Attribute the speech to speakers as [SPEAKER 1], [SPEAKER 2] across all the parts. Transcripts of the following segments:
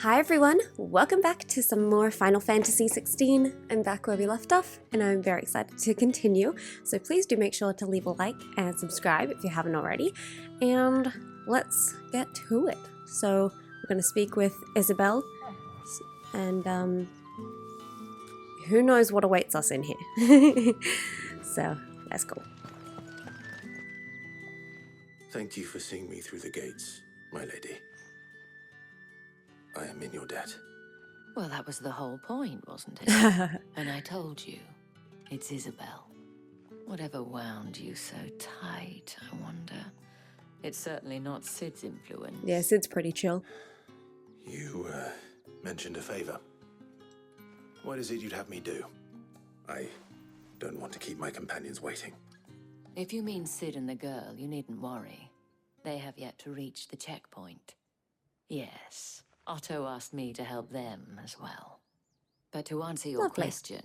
[SPEAKER 1] Hi everyone, welcome back to some more Final Fantasy XVI. I'm back where we left off, and I'm very excited to continue, so please do make sure to leave a like and subscribe if you haven't already, and let's get to it. So we're going to speak with Isabel, and who knows what awaits us in here. So let's go.
[SPEAKER 2] Thank you for seeing me through the gates, my lady. I am in your debt.
[SPEAKER 3] Well, that was the whole point, wasn't it? And I told you, it's Isabel. Whatever wound you so tight, I wonder. It's certainly not Sid's influence.
[SPEAKER 1] Yeah, Sid's pretty chill.
[SPEAKER 2] You, mentioned a favor. What is it you'd have me do? I don't want to keep my companions waiting.
[SPEAKER 3] If you mean Sid and the girl, you needn't worry. They have yet to reach the checkpoint. Yes, Otto asked me to help them as well. But to answer your question,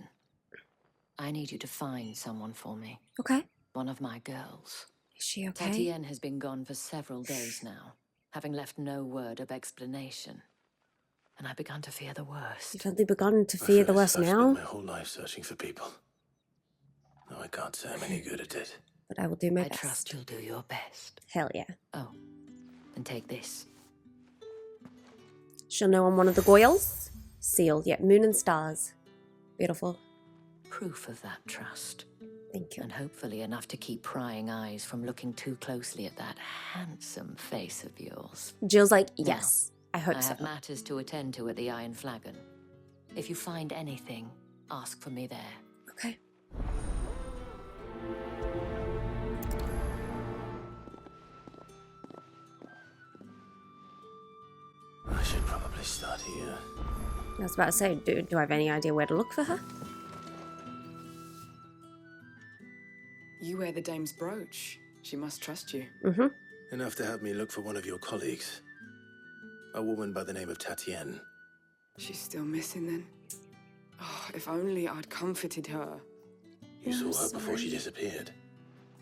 [SPEAKER 3] I need you to find someone for me.
[SPEAKER 1] Okay.
[SPEAKER 3] One of my girls.
[SPEAKER 1] Is she okay?
[SPEAKER 3] Tatienne has been gone for several days now, having left no word of explanation. And I've begun to fear the worst.
[SPEAKER 1] You've only begun to fear the worst
[SPEAKER 2] I've
[SPEAKER 1] now?
[SPEAKER 2] spent my whole life searching for people. No, I can't say I'm any good at it.
[SPEAKER 1] But I will do my
[SPEAKER 3] I
[SPEAKER 1] best.
[SPEAKER 3] trust you'll do your best.
[SPEAKER 1] Hell yeah.
[SPEAKER 3] Oh, and take this.
[SPEAKER 1] She'll know I'm one of the Goyles. Seal, yet moon and stars. Beautiful.
[SPEAKER 3] Proof of that trust.
[SPEAKER 1] Thank you.
[SPEAKER 3] And hopefully enough to keep prying eyes from looking too closely at that handsome face of yours.
[SPEAKER 1] Jill's like, yes, I hope
[SPEAKER 3] I
[SPEAKER 1] so.
[SPEAKER 3] have matters to attend to at the Iron Flagon. If you find anything, ask for me there.
[SPEAKER 1] Okay.
[SPEAKER 2] I should probably start here.
[SPEAKER 1] I was about to say, do I have any idea where to look for her?
[SPEAKER 4] You wear the dame's brooch. She must trust you.
[SPEAKER 1] Mm-hmm.
[SPEAKER 2] Enough to have me look for one of your colleagues. A woman by the name of Tatienne.
[SPEAKER 4] She's still missing then. Oh, if only I'd comforted her.
[SPEAKER 2] You saw her before she disappeared.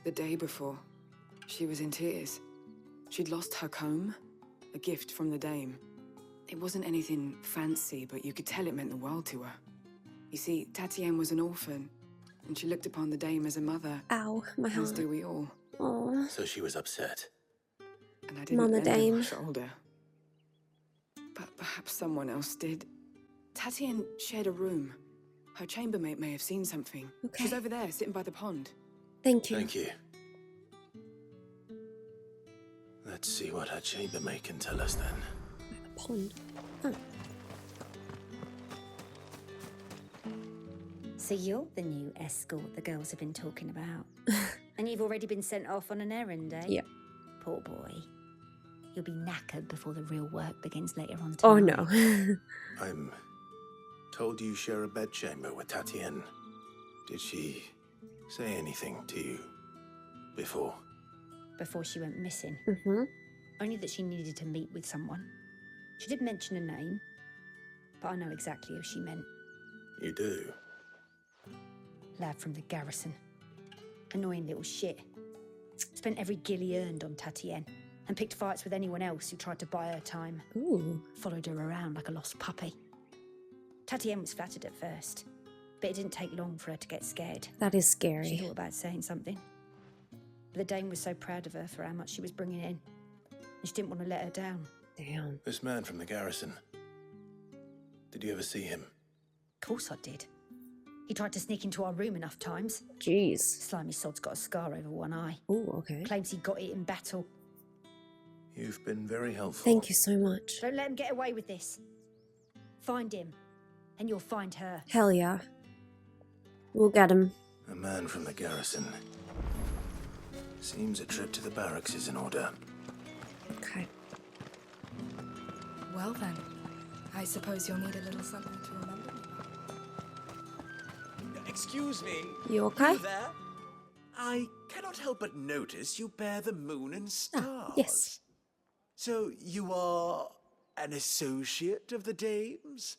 [SPEAKER 4] The day before, she was in tears. She'd lost her comb, a gift from the dame. It wasn't anything fancy, but you could tell it meant the world to her. You see, Tatienne was an orphan, and she looked upon the dame as a mother.
[SPEAKER 1] Ow, my
[SPEAKER 4] As
[SPEAKER 1] heart.
[SPEAKER 4] do we all.
[SPEAKER 1] Aww.
[SPEAKER 2] So she was upset.
[SPEAKER 4] And I didn't
[SPEAKER 1] Mama
[SPEAKER 4] lend her
[SPEAKER 1] Dame.
[SPEAKER 4] my shoulder. But perhaps someone else did. Tatienne shared a room. Her chambermaid may have seen something.
[SPEAKER 1] Okay.
[SPEAKER 4] She's over there, sitting by the pond.
[SPEAKER 1] Thank you.
[SPEAKER 2] Thank you. Let's see what her chambermaid can tell us then.
[SPEAKER 1] The pond. Oh.
[SPEAKER 5] So you're the new escort the girls have been talking about. And you've already been sent off on an errand, eh?
[SPEAKER 1] Yep.
[SPEAKER 5] Poor boy. You'll be knackered before the real work begins later on tonight.
[SPEAKER 1] Oh no.
[SPEAKER 2] I'm told you share a bedchamber with Tatienne. Did she say anything to you before?
[SPEAKER 5] Before she went missing.
[SPEAKER 1] Mm-hmm.
[SPEAKER 5] Only that she needed to meet with someone. She did mention a name, but I know exactly who she meant.
[SPEAKER 2] You do?
[SPEAKER 5] Lad from the garrison. Annoying little shit. Spent every gil he earned on Tatienne, and picked fights with anyone else who tried to buy her time.
[SPEAKER 1] Ooh.
[SPEAKER 5] Followed her around like a lost puppy. Tatienne was flattered at first, but it didn't take long for her to get scared.
[SPEAKER 1] That is
[SPEAKER 5] She
[SPEAKER 1] scary.
[SPEAKER 5] thought about saying something. But the dame was so proud of her for how much she was bringing in, and she didn't want to let her down.
[SPEAKER 1] Damn.
[SPEAKER 2] This man from the garrison. Did you ever see him?
[SPEAKER 5] Of course I did. He tried to sneak into our room enough times.
[SPEAKER 1] Jeez.
[SPEAKER 5] Slimy sod's got a scar over one eye.
[SPEAKER 1] Ooh, okay.
[SPEAKER 5] Claims he got it in battle.
[SPEAKER 2] You've been very helpful.
[SPEAKER 1] Thank you so much.
[SPEAKER 5] Don't let him get away with this. Find him, and you'll find her.
[SPEAKER 1] Hell yeah. We'll get him.
[SPEAKER 2] A man from the garrison. Seems a trip to the barracks is in order.
[SPEAKER 1] Okay.
[SPEAKER 6] Well then, I suppose you'll need a little something to remember me by.
[SPEAKER 7] Excuse me.
[SPEAKER 1] You okay?
[SPEAKER 7] You there? I cannot help but notice you bear the moon and stars.
[SPEAKER 1] Ah, yes.
[SPEAKER 7] So you are an associate of the dames?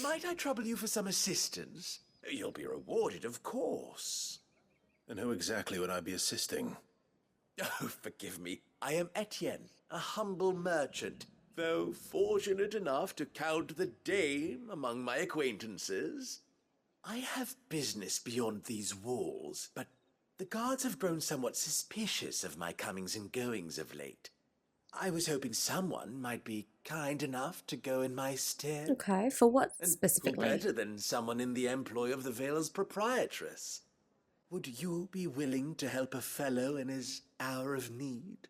[SPEAKER 7] Might I trouble you for some assistance? You'll be rewarded, of course.
[SPEAKER 2] And who exactly would I be assisting?
[SPEAKER 7] Oh, forgive me. I am Etienne, a humble merchant. Though fortunate enough to count the dame among my acquaintances, I have business beyond these walls, but the guards have grown somewhat suspicious of my comings and goings of late. I was hoping someone might be kind enough to go in my stead.
[SPEAKER 1] Okay, for what
[SPEAKER 7] And who
[SPEAKER 1] specifically?
[SPEAKER 7] better than someone in the employ of the Vale's proprietress? Would you be willing to help a fellow in his hour of need?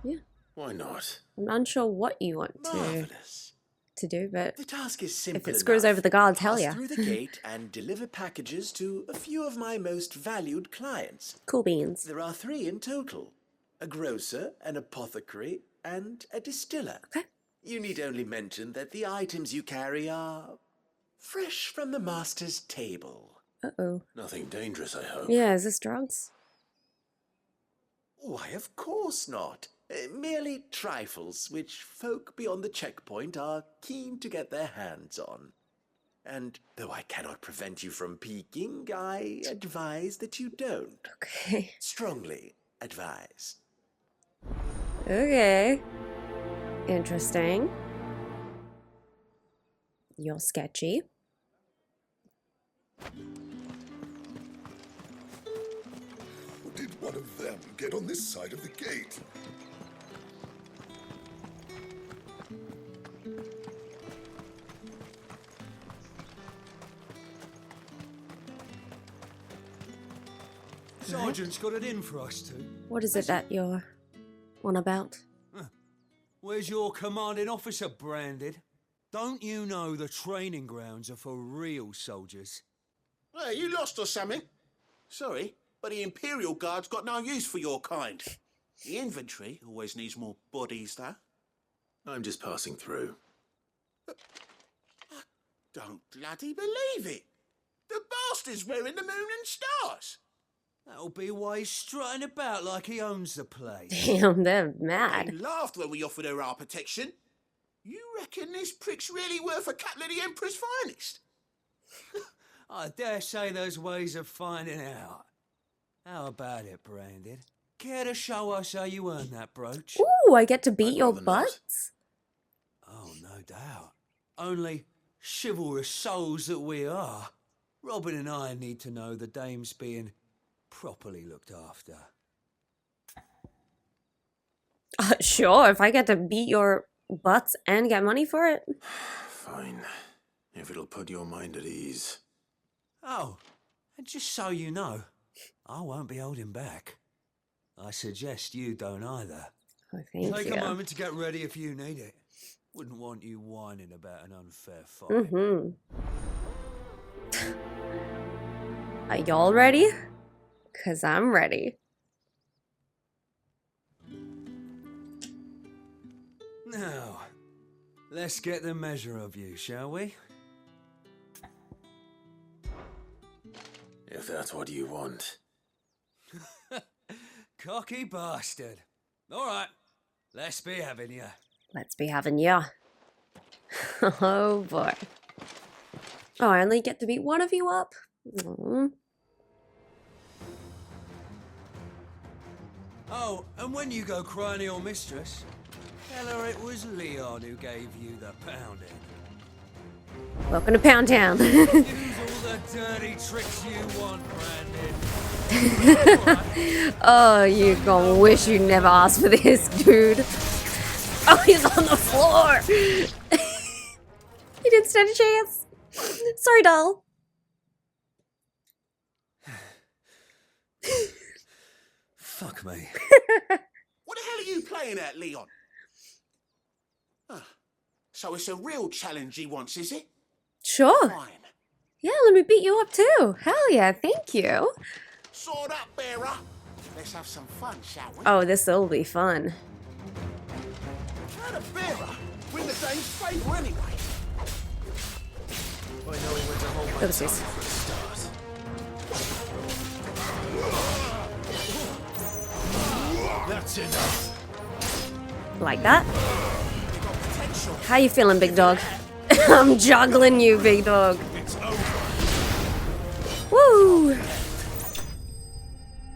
[SPEAKER 1] Yeah.
[SPEAKER 2] Why not?
[SPEAKER 1] I'm unsure what you want
[SPEAKER 7] Marvelous.
[SPEAKER 1] to do, but
[SPEAKER 7] The task is simple
[SPEAKER 1] if it screws
[SPEAKER 7] enough.
[SPEAKER 1] over the guards, hell
[SPEAKER 7] Pass
[SPEAKER 1] yeah.
[SPEAKER 7] through the gate and deliver packages to a few of my most valued clients.
[SPEAKER 1] Cool beans.
[SPEAKER 7] There are 3 in total: a grocer, an apothecary, and a distiller.
[SPEAKER 1] Okay.
[SPEAKER 7] You need only mention that the items you carry are fresh from the master's table.
[SPEAKER 1] Uh-oh.
[SPEAKER 2] Nothing dangerous, I hope.
[SPEAKER 1] Yeah, is this drugs?
[SPEAKER 7] Why, of course not. Merely trifles which folk beyond the checkpoint are keen to get their hands on. And though I cannot prevent you from peeking, I advise that you don't.
[SPEAKER 1] Okay.
[SPEAKER 7] Strongly advise.
[SPEAKER 1] Okay. Interesting. You're sketchy.
[SPEAKER 8] Did one of them get on this side of the gate?
[SPEAKER 9] Sergeant's got it in for us two.
[SPEAKER 1] What is it that you're on about?
[SPEAKER 9] Where's your commanding officer branded? Don't you know the training grounds are for real soldiers?
[SPEAKER 10] Hey, you lost or something? Sorry, but the Imperial Guard's got no use for your kind. The infantry always needs more bodies, though.
[SPEAKER 2] I'm just passing through.
[SPEAKER 10] I don't bloody believe it. The bastard's wearing the moon and stars.
[SPEAKER 9] That'll be why he's strutting about like he owns the place.
[SPEAKER 1] Damn, they're
[SPEAKER 10] They
[SPEAKER 1] mad.
[SPEAKER 10] laughed when we offered her our protection. You reckon this prick's really worth a couple of the Emperor's finest?
[SPEAKER 9] I dare say there's ways of finding out. How about it, Branded? Care to show us how you earned that brooch?
[SPEAKER 1] Ooh, I get to beat
[SPEAKER 2] I'd
[SPEAKER 1] your
[SPEAKER 2] rather not.
[SPEAKER 1] butts?
[SPEAKER 9] Oh, no doubt. Only chivalrous souls that we are, Robin and I need to know the dame's being properly looked after.
[SPEAKER 1] Sure, if I get to beat your butts and get money for it.
[SPEAKER 2] Fine. If it'll put your mind at ease.
[SPEAKER 9] Oh, and just so you know, I won't be holding back. I suggest you don't either.
[SPEAKER 1] Oh, thank
[SPEAKER 9] Take
[SPEAKER 1] you.
[SPEAKER 9] a moment to get ready if you need it. Wouldn't want you whining about an unfair fight.
[SPEAKER 1] Mm-hmm. Are y'all ready? 'Cause I'm ready.
[SPEAKER 9] Now, let's get the measure of you, shall we?
[SPEAKER 2] If that's what you want.
[SPEAKER 9] Cocky bastard. All right, let's be having you.
[SPEAKER 1] Let's be having ya. Oh boy. Oh, I only get to beat one of you up? Aw.
[SPEAKER 9] Oh, and when you go crying to your mistress, tell her it was Leon who gave you the pounding.
[SPEAKER 1] Welcome to Pound Town.
[SPEAKER 9] Use all the dirty tricks you want, Brandon.
[SPEAKER 1] Oh, you gonna wish you never asked for this, dude. Oh, he's on the floor. He didn't stand a chance. Sorry, doll.
[SPEAKER 9] Fuck me.
[SPEAKER 10] What the hell are you playing at, Leon? So it's a real challenge he wants, is it?
[SPEAKER 1] Sure.
[SPEAKER 10] Fine.
[SPEAKER 1] Yeah, let me beat you up too. Hell yeah, thank you.
[SPEAKER 10] Sword up, bearer. Let's have some fun, shall we?
[SPEAKER 1] Oh, this'll be fun.
[SPEAKER 10] How the bearer win the dame's favour anyway?
[SPEAKER 2] I know he went to hold my
[SPEAKER 1] Oopsies.
[SPEAKER 2] tongue for a start. That's enough.
[SPEAKER 1] Like that. How you feeling, big dog? I'm juggling you, big dog.
[SPEAKER 2] It's over.
[SPEAKER 1] Woo!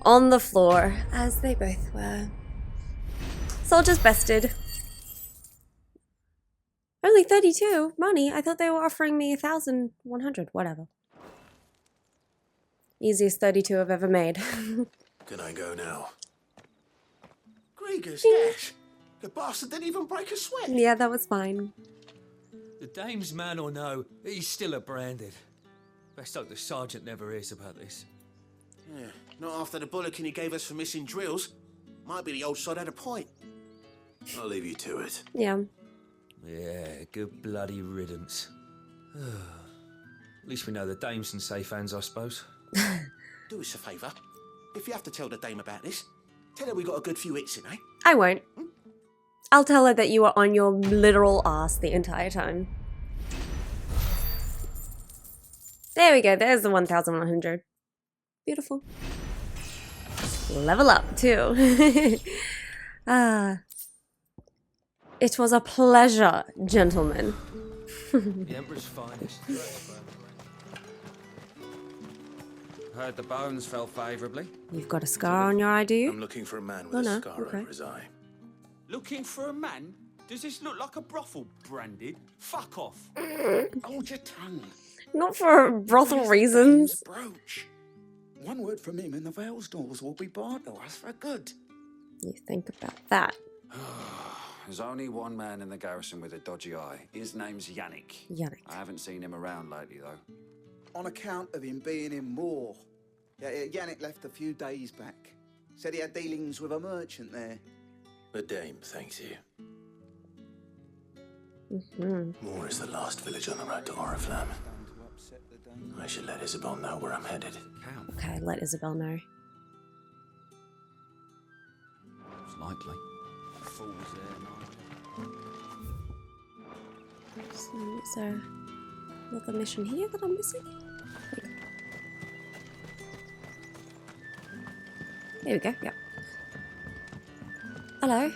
[SPEAKER 1] On the floor, as they both were. Soldiers bested. Only 32 money. I thought they were offering me 1,100. Whatever. Easiest 32 I've ever made.
[SPEAKER 2] Can I go now?
[SPEAKER 10] Griegers, yes. The bastard didn't even break a sweat.
[SPEAKER 1] Yeah, that was fine.
[SPEAKER 9] The dame's man or no, he's still a branded. Best hope the sergeant never hears about this.
[SPEAKER 10] Yeah, not after the bullocking he gave us for missing drills. Might be the old sod had a point.
[SPEAKER 2] I'll leave you to it.
[SPEAKER 1] Yeah.
[SPEAKER 9] Yeah, good bloody riddance. At least we know the dame's in safe hands, I suppose.
[SPEAKER 10] Do us a favour. If you have to tell the dame about this, tell her we got a good few hits in, eh?
[SPEAKER 1] I won't. I'll tell her that you were on your literal ass the entire time. There we go. There's the 1,100. Beautiful. Level up, too. It was a pleasure, gentlemen.
[SPEAKER 9] The Emperor's finest.
[SPEAKER 11] Heard the bones fell favourably.
[SPEAKER 1] You've got a scar on your eye, do you?
[SPEAKER 2] I'm looking for a man with a scar over his eye.
[SPEAKER 11] Looking for a man? Does this look like a brothel branded? Fuck off.
[SPEAKER 12] Hold your tongue.
[SPEAKER 1] Not for brothel reasons.
[SPEAKER 12] Brooch. One word from him and the Vale's doors will be barred to us for good.
[SPEAKER 1] You think about that.
[SPEAKER 11] There's only one man in the garrison with a dodgy eye. His name's Yannick.
[SPEAKER 1] Yannick.
[SPEAKER 11] I haven't seen him around lately, though.
[SPEAKER 12] On account of him being in war. Yeah, Yannick left a few days back. Said he had dealings with a merchant there.
[SPEAKER 2] The dame thanks you.
[SPEAKER 1] Mm-hmm.
[SPEAKER 2] Moore is the last village on the road to Oriflamme. I should let Isabel know where I'm headed.
[SPEAKER 1] Okay, let Isabel know.
[SPEAKER 11] It's likely. Fools there,
[SPEAKER 1] So, is there another mission here that I'm missing? There we go, yep. Hello.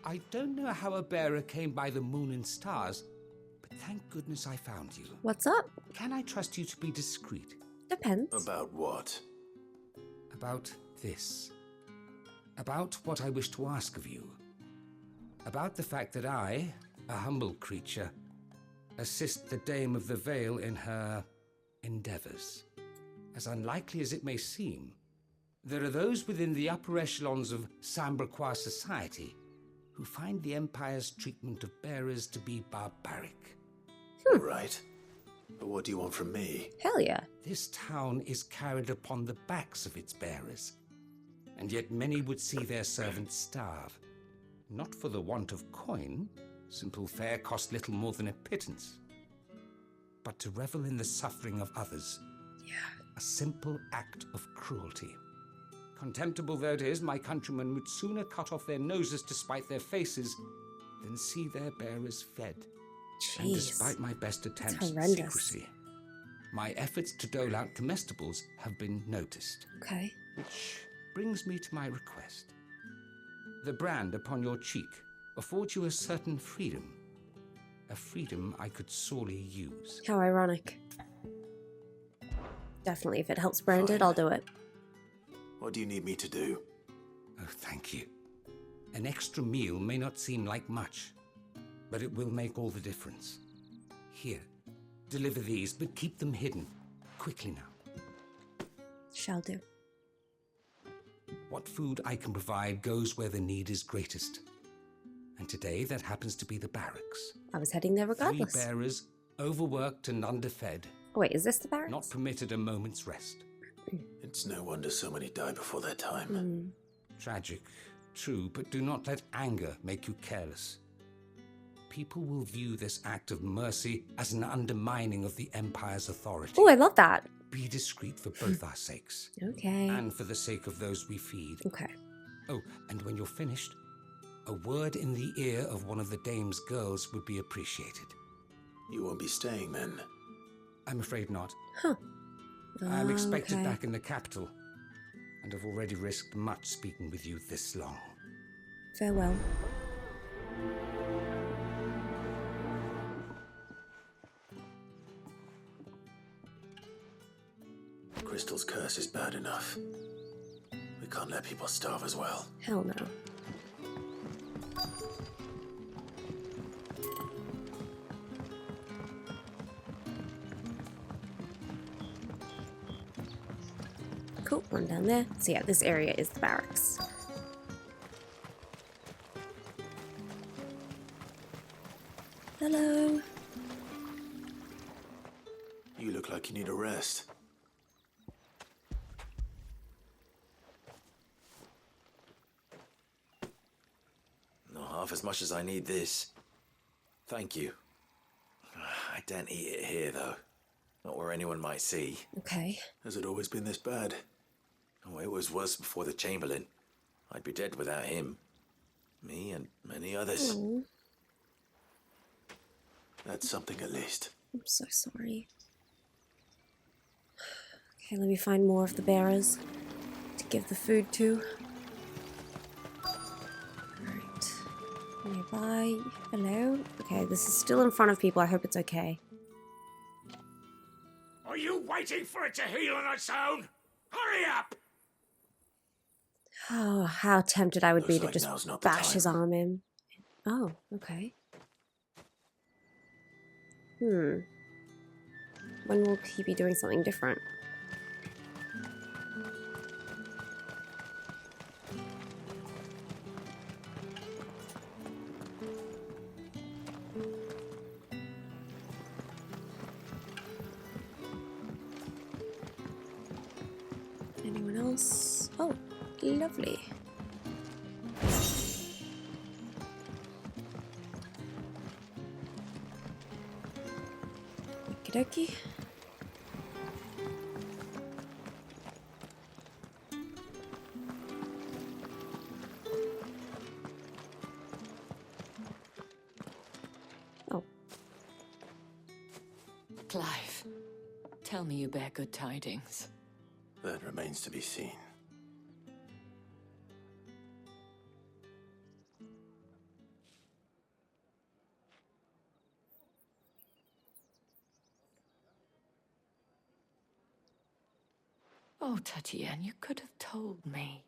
[SPEAKER 13] I don't know how a bearer came by the moon and stars, but thank goodness I found you.
[SPEAKER 1] What's up?
[SPEAKER 13] Can I trust you to be discreet?
[SPEAKER 1] Depends.
[SPEAKER 2] About what?
[SPEAKER 13] About this. About what I wish to ask of you. About the fact that I, a humble creature, assist the Dame of the Vale in her endeavors. As unlikely as it may seem, there are those within the upper echelons of Sambraquois society who find the Empire's treatment of bearers to be barbaric.
[SPEAKER 2] Right. But what do you want from me?
[SPEAKER 1] Hell yeah.
[SPEAKER 13] This town is carried upon the backs of its bearers, and yet many would see their servants starve. Not for the want of coin, simple fare cost little more than a pittance, but to revel in the suffering of others.
[SPEAKER 1] Yeah.
[SPEAKER 13] A simple act of cruelty. Contemptible though it is, my countrymen would sooner cut off their noses to spite their faces than see their bearers fed.
[SPEAKER 1] Jeez.
[SPEAKER 13] And despite my best attempts at secrecy, my efforts to dole out comestibles have been noticed.
[SPEAKER 1] Okay.
[SPEAKER 13] Which brings me to my request. The brand upon your cheek affords you a certain freedom. A freedom I could sorely use.
[SPEAKER 1] How ironic. Definitely, if it helps brand it, I'll do it.
[SPEAKER 2] What do you need me to do?
[SPEAKER 13] Oh, thank you. An extra meal may not seem like much, but it will make all the difference. Here, deliver these, but keep them hidden. Quickly now.
[SPEAKER 1] Shall do.
[SPEAKER 13] What food I can provide goes where the need is greatest. And today, that happens to be the barracks.
[SPEAKER 1] I was heading there regardless.
[SPEAKER 13] 3 bearers, overworked and underfed.
[SPEAKER 1] Oh, wait, is this the barracks?
[SPEAKER 13] Not permitted a moment's rest.
[SPEAKER 2] It's no wonder so many die before their time.
[SPEAKER 13] Tragic, true, but do not let anger make you careless. People will view this act of mercy as an undermining of the Empire's authority.
[SPEAKER 1] Oh, I love that.
[SPEAKER 13] Be discreet for both our sakes.
[SPEAKER 1] Okay.
[SPEAKER 13] And for the sake of those we feed.
[SPEAKER 1] Okay.
[SPEAKER 13] Oh, and when you're finished, a word in the ear of one of the Dame's girls would be appreciated.
[SPEAKER 2] You won't be staying then?
[SPEAKER 13] I'm afraid not.
[SPEAKER 1] Huh.
[SPEAKER 13] I'm expected
[SPEAKER 1] Okay.
[SPEAKER 13] back in the capital, and have already risked much speaking with you this long.
[SPEAKER 1] Farewell.
[SPEAKER 2] Crystal's curse is bad enough. can't let people starve as well.
[SPEAKER 1] Hell no. Cool, one down there. So yeah, this area is the barracks. Hello.
[SPEAKER 2] You look like you need a rest.
[SPEAKER 14] Not half as much as I need this. Thank you. I don't eat it here, though. Not where anyone might see.
[SPEAKER 1] Okay.
[SPEAKER 2] Has it always been this bad?
[SPEAKER 14] Oh, it was worse before the Chamberlain. I'd be dead without him. Me and many others.
[SPEAKER 1] Oh,
[SPEAKER 2] That's something at least.
[SPEAKER 1] I'm so sorry. Okay, let me find more of the bearers to give the food to. Alright. Nearby. Hello? Okay, this is still in front of people. I hope it's okay.
[SPEAKER 15] Are you waiting for it to heal on its own? Hurry up!
[SPEAKER 1] Oh, how tempted I would be to
[SPEAKER 2] like
[SPEAKER 1] just
[SPEAKER 2] now's not the
[SPEAKER 1] bash his
[SPEAKER 2] time.
[SPEAKER 1] arm in. Oh, okay. When will he be doing something different? Anyone else? Oh, lovely. Okie dokie. Oh.
[SPEAKER 3] Clive, tell me you bear good tidings.
[SPEAKER 2] That remains to be seen.
[SPEAKER 3] Oh, Tatienne, you could have told me.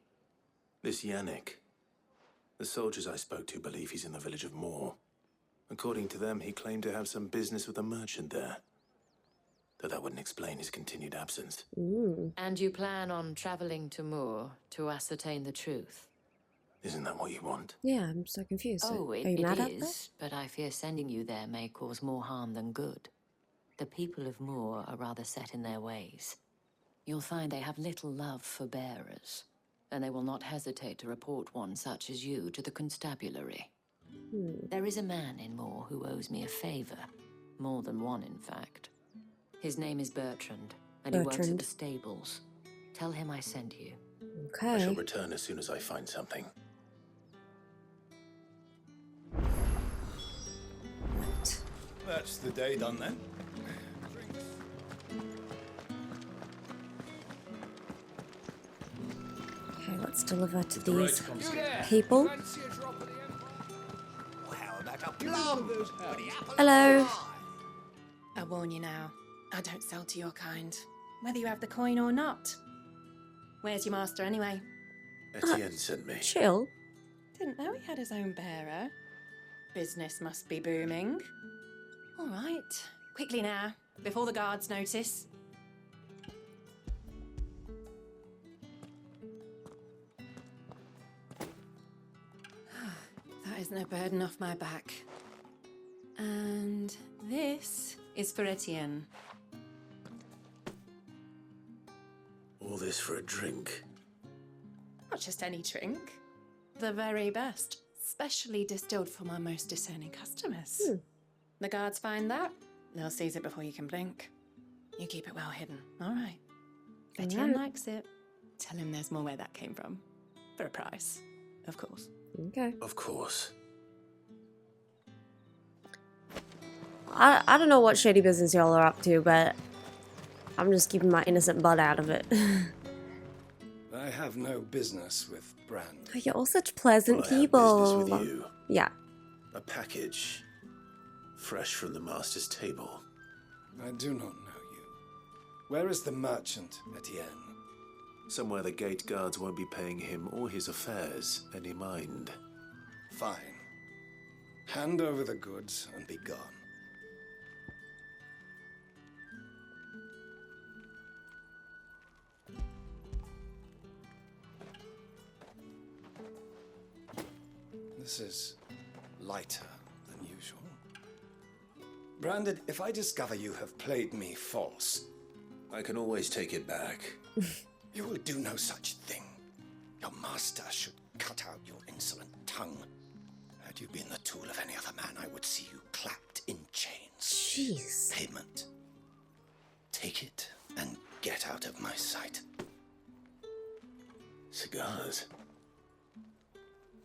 [SPEAKER 2] This Yannick. The soldiers I spoke to believe he's in the village of Moor. According to them, he claimed to have some business with a merchant there. Though that wouldn't explain his continued absence.
[SPEAKER 3] And you plan on traveling to Moor to ascertain the truth?
[SPEAKER 2] Isn't that what you want?
[SPEAKER 1] Yeah, I'm so confused.
[SPEAKER 3] Oh,
[SPEAKER 1] Are
[SPEAKER 3] it
[SPEAKER 1] you mad at that?
[SPEAKER 3] is, but I fear sending you there may cause more harm than good. The people of Moor are rather set in their ways. You'll find they have little love for bearers, and they will not hesitate to report one such as you to the constabulary. There is a man in Moor who owes me a favor. More than one, in fact. His name is Bertrand, and he works at the stables. Tell him I sent you.
[SPEAKER 1] Okay.
[SPEAKER 2] I shall return as soon as I find something.
[SPEAKER 16] That's the day done then.
[SPEAKER 1] Okay, let's deliver to these people. Hello.
[SPEAKER 6] I warn you now, I don't sell to your kind, whether you have the coin or not. Where's your master anyway?
[SPEAKER 2] Etienne sent me.
[SPEAKER 1] Chill.
[SPEAKER 6] Didn't know he had his own bearer. Business must be booming. All right, quickly now, before the guards notice. That is no burden off my back. And this is for Etienne.
[SPEAKER 2] All this for a drink.
[SPEAKER 6] Not just any drink. The very best. Specially distilled for my most discerning customers. The guards find that, they'll seize it before you can blink. You keep it well hidden, all right? If Etienne likes it, tell him there's more where that came from. For a price, of course.
[SPEAKER 1] Okay.
[SPEAKER 2] Of course.
[SPEAKER 1] I don't know what shady business y'all are up to, but I'm just keeping my innocent butt out of it.
[SPEAKER 16] I have no business with Brand.
[SPEAKER 1] You're all such pleasant
[SPEAKER 2] Well, I have
[SPEAKER 1] people.
[SPEAKER 2] business with you.
[SPEAKER 1] Yeah.
[SPEAKER 2] A package. Fresh from the master's table.
[SPEAKER 16] I do not know you. Where is the merchant, Etienne?
[SPEAKER 2] Somewhere the gate guards won't be paying him or his affairs any mind.
[SPEAKER 16] Fine. Hand over the goods and be gone. This is lighter than usual. Branded, if I discover you have played me false...
[SPEAKER 2] I can always take it back.
[SPEAKER 16] You will do no such thing. Your master should cut out your insolent tongue. Had you been the tool of any other man, I would see you clapped in chains.
[SPEAKER 1] Jeez.
[SPEAKER 16] Payment. Take it and get out of my sight.
[SPEAKER 2] Cigars?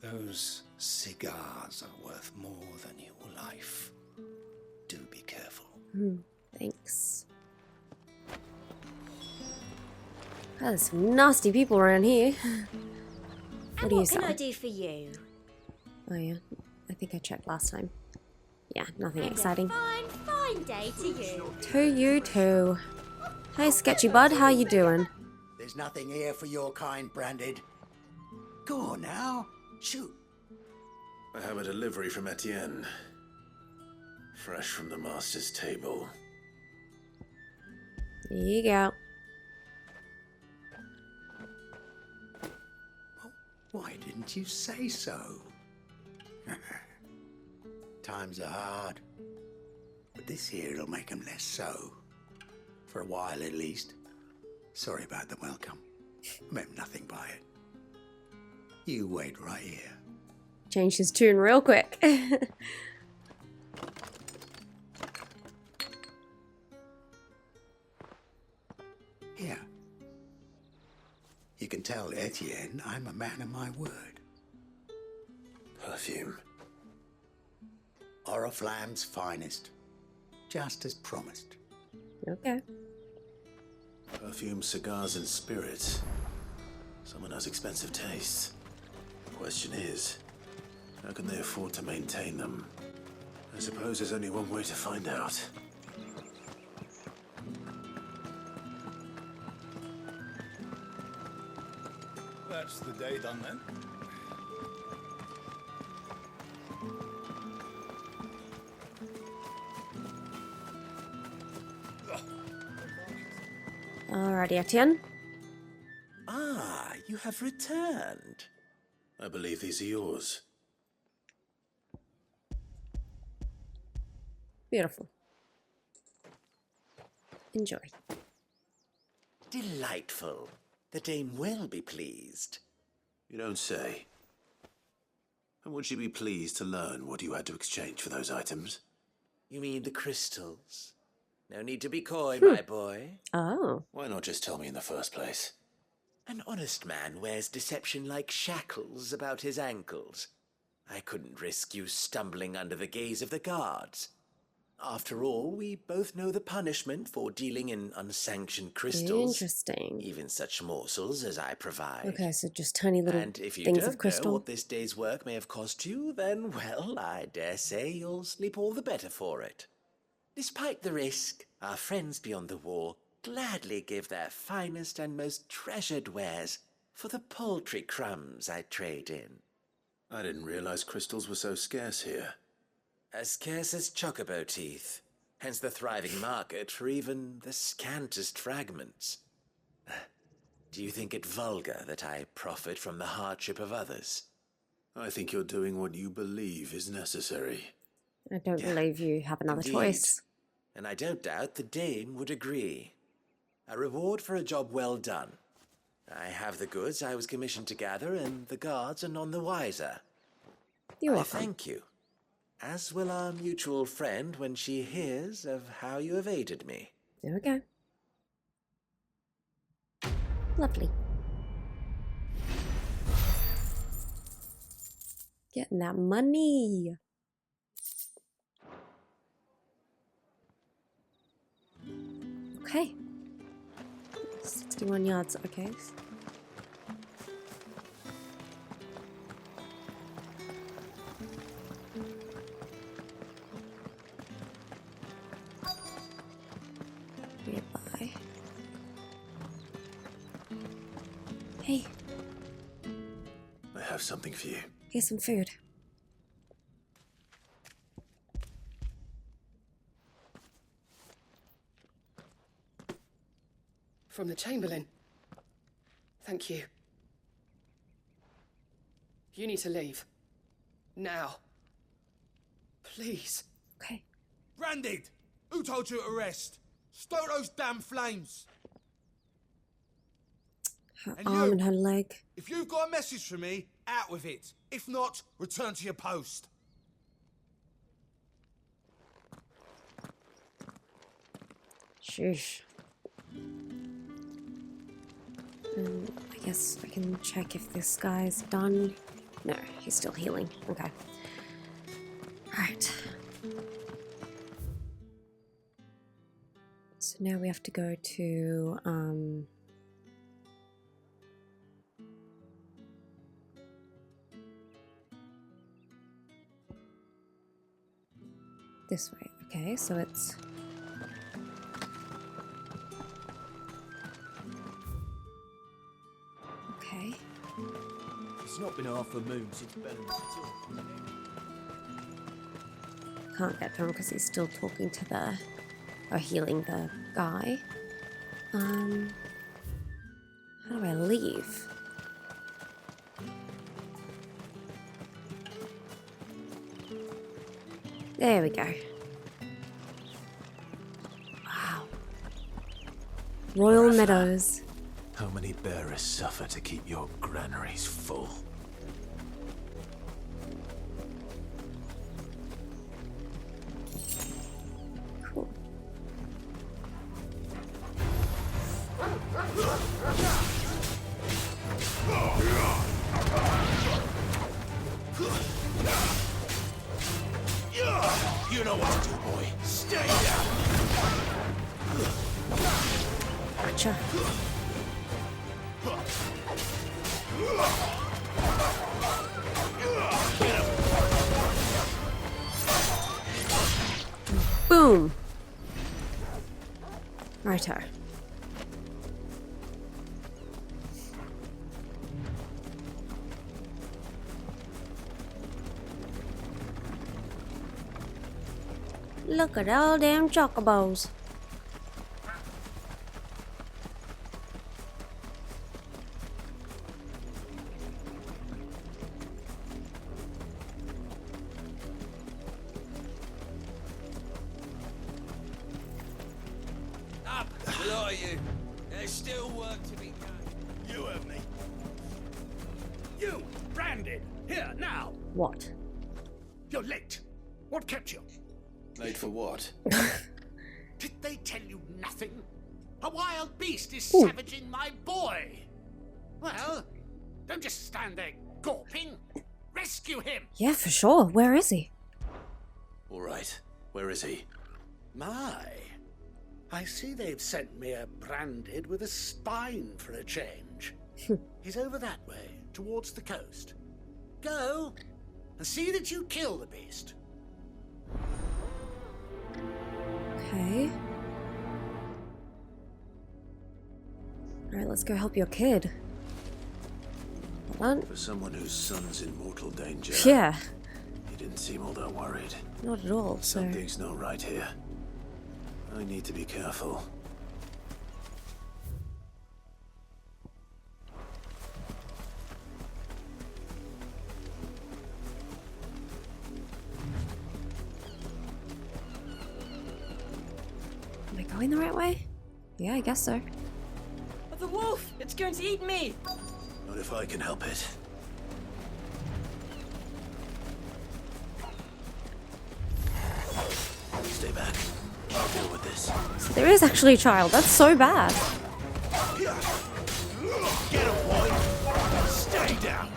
[SPEAKER 16] Those cigars are worth more than your life. Do be careful.
[SPEAKER 1] Thanks. Oh, there's some nasty people around here. What do you
[SPEAKER 17] What can
[SPEAKER 1] sell?
[SPEAKER 17] I do for you?
[SPEAKER 1] Oh yeah, I think I checked last time. Yeah, nothing
[SPEAKER 17] And
[SPEAKER 1] exciting.
[SPEAKER 17] a fine day to you.
[SPEAKER 1] To you too. Hey, Sketchy Bud, how you doing?
[SPEAKER 18] There's nothing here for your kind, Branded. Go on now. Shoot.
[SPEAKER 2] I have a delivery from Etienne. Fresh from the master's table.
[SPEAKER 1] There you go.
[SPEAKER 18] Why didn't you say so? Times are hard. But this here'll make 'em less so. For a while at least. Sorry about the welcome. Meant nothing by it. You wait right here.
[SPEAKER 1] Changed his tune real quick.
[SPEAKER 18] Here. You can tell Etienne I'm a man of my word.
[SPEAKER 2] Perfume.
[SPEAKER 18] Oriflamme's finest. Just as promised.
[SPEAKER 1] Okay.
[SPEAKER 2] Perfume, cigars, and spirits. Someone has expensive tastes. The question is, how can they afford to maintain them? I suppose there's only one way to find out.
[SPEAKER 16] That's the day done then.
[SPEAKER 1] Alrighty, Etienne.
[SPEAKER 7] Ah, you have returned.
[SPEAKER 2] I believe these are yours.
[SPEAKER 1] Beautiful. Enjoy.
[SPEAKER 7] Delightful. The dame will be pleased.
[SPEAKER 2] You don't say. And would she be pleased to learn what you had to exchange for those items?
[SPEAKER 7] You mean the crystals? No need to be coy, my boy.
[SPEAKER 1] Oh.
[SPEAKER 2] Why not just tell me in the first place?
[SPEAKER 7] An honest man wears deception like shackles about his ankles. I couldn't risk you stumbling under the gaze of the guards. After all, we both know the punishment for dealing in unsanctioned crystals.
[SPEAKER 1] Interesting.
[SPEAKER 7] Even such morsels as I provide.
[SPEAKER 1] Okay, so just tiny little
[SPEAKER 7] And if you
[SPEAKER 1] things
[SPEAKER 7] don't
[SPEAKER 1] of crystal.
[SPEAKER 7] know what this day's work may have cost you, then, well, I dare say you'll sleep all the better for it. Despite the risk, our friends beyond the wall gladly give their finest and most treasured wares for the paltry crumbs I trade in.
[SPEAKER 2] I didn't realize crystals were so scarce here.
[SPEAKER 7] As scarce as chocobo teeth, hence the thriving market for even the scantest fragments. Do you think it vulgar that I profit from the hardship of others?
[SPEAKER 2] I think you're doing what you believe is necessary.
[SPEAKER 1] I don't believe you have another
[SPEAKER 7] Indeed.
[SPEAKER 1] choice.
[SPEAKER 7] And I don't doubt the dame would agree. A reward for a job well done. I have the goods I was commissioned to gather, and the guards are none the wiser.
[SPEAKER 1] You're
[SPEAKER 7] I
[SPEAKER 1] welcome.
[SPEAKER 7] thank you. As will our mutual friend when she hears of how you have aided me.
[SPEAKER 1] There we go. Lovely. Getting that money. Okay. 61 yards, okay. Nearby.
[SPEAKER 2] have something for you.
[SPEAKER 1] Here's some food.
[SPEAKER 19] From the Chamberlain. Thank you. You need to leave. Now. Please.
[SPEAKER 1] Okay.
[SPEAKER 9] Branded! Who told you to rest? Stoke those damn flames!
[SPEAKER 1] Her
[SPEAKER 9] And
[SPEAKER 1] arm
[SPEAKER 9] you,
[SPEAKER 1] and her leg.
[SPEAKER 9] if you've got a message for me, out with it. If not, return to your post.
[SPEAKER 1] Sheesh. I guess I can check if this guy's done. No, he's still healing. Okay. Alright. So now we have to go to, this way. Okay, so it's... Okay.
[SPEAKER 11] It's not been half a moon since Bellum's
[SPEAKER 1] Can't get to him because he's still talking to the... or healing the guy. How do I leave? There we go. Wow. Royal Meadows.
[SPEAKER 2] How many bearers suffer to keep your granaries full?
[SPEAKER 1] Cool.
[SPEAKER 10] You know what to do, boy. Stay down.
[SPEAKER 1] Gotcha. Boom. Righto. Look at all them chocobos.
[SPEAKER 9] Up, a lot of you. There's still work to be done.
[SPEAKER 10] You have me. You, Branded, here, now.
[SPEAKER 1] What?
[SPEAKER 10] You're late. What kept you?
[SPEAKER 2] Late for what?
[SPEAKER 10] Did they tell you nothing? A wild beast is
[SPEAKER 1] Ooh.
[SPEAKER 10] savaging my boy. Well, don't just stand there gawping. Rescue him.
[SPEAKER 1] Yeah, for sure. Where is he?
[SPEAKER 2] All right. Where is he?
[SPEAKER 10] My, I see they've sent me a Branded with a spine for a change. He's over that way, towards the coast. Go and see that you kill the beast.
[SPEAKER 1] Okay. Alright, let's go help your kid. Hold on.
[SPEAKER 2] For someone whose son's in mortal danger.
[SPEAKER 1] Yeah.
[SPEAKER 2] He didn't seem all that worried.
[SPEAKER 1] Not at all, so...
[SPEAKER 2] Something's not right here. I need to be careful.
[SPEAKER 1] Am I going the right way? Yeah, I guess so.
[SPEAKER 19] The wolf! It's going to eat me!
[SPEAKER 2] Not if I can help it. Stay back. I'll deal with this.
[SPEAKER 1] So there is actually a child. That's so bad.
[SPEAKER 10] Get him, boy. Stay down.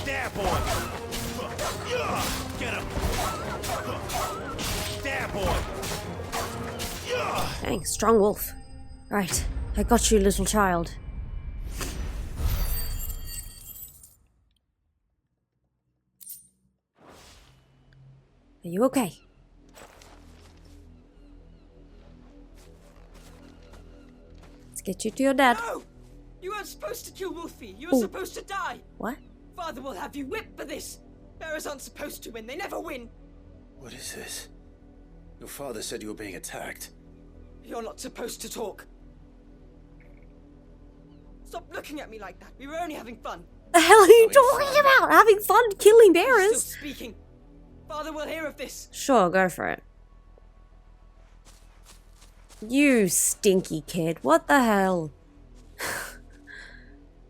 [SPEAKER 10] There, boy. Get him. There, boy.
[SPEAKER 1] Dang, strong wolf. Right, I got you, little child. Are you okay? Let's get you to your dad.
[SPEAKER 19] No! You weren't supposed
[SPEAKER 20] supposed to kill Wolfie. You were supposed to die.
[SPEAKER 1] What?
[SPEAKER 20] Father will have you whipped for this. Bearers aren't supposed to win. They never win.
[SPEAKER 2] What is this? Your father said you were being attacked.
[SPEAKER 20] You're not supposed to talk. Stop looking at me like that. We were only having fun.
[SPEAKER 1] The hell are you talking about? Having fun killing bearers?
[SPEAKER 20] I'm still speaking. Father will hear of this.
[SPEAKER 1] Sure, go for it. You stinky kid. What the hell?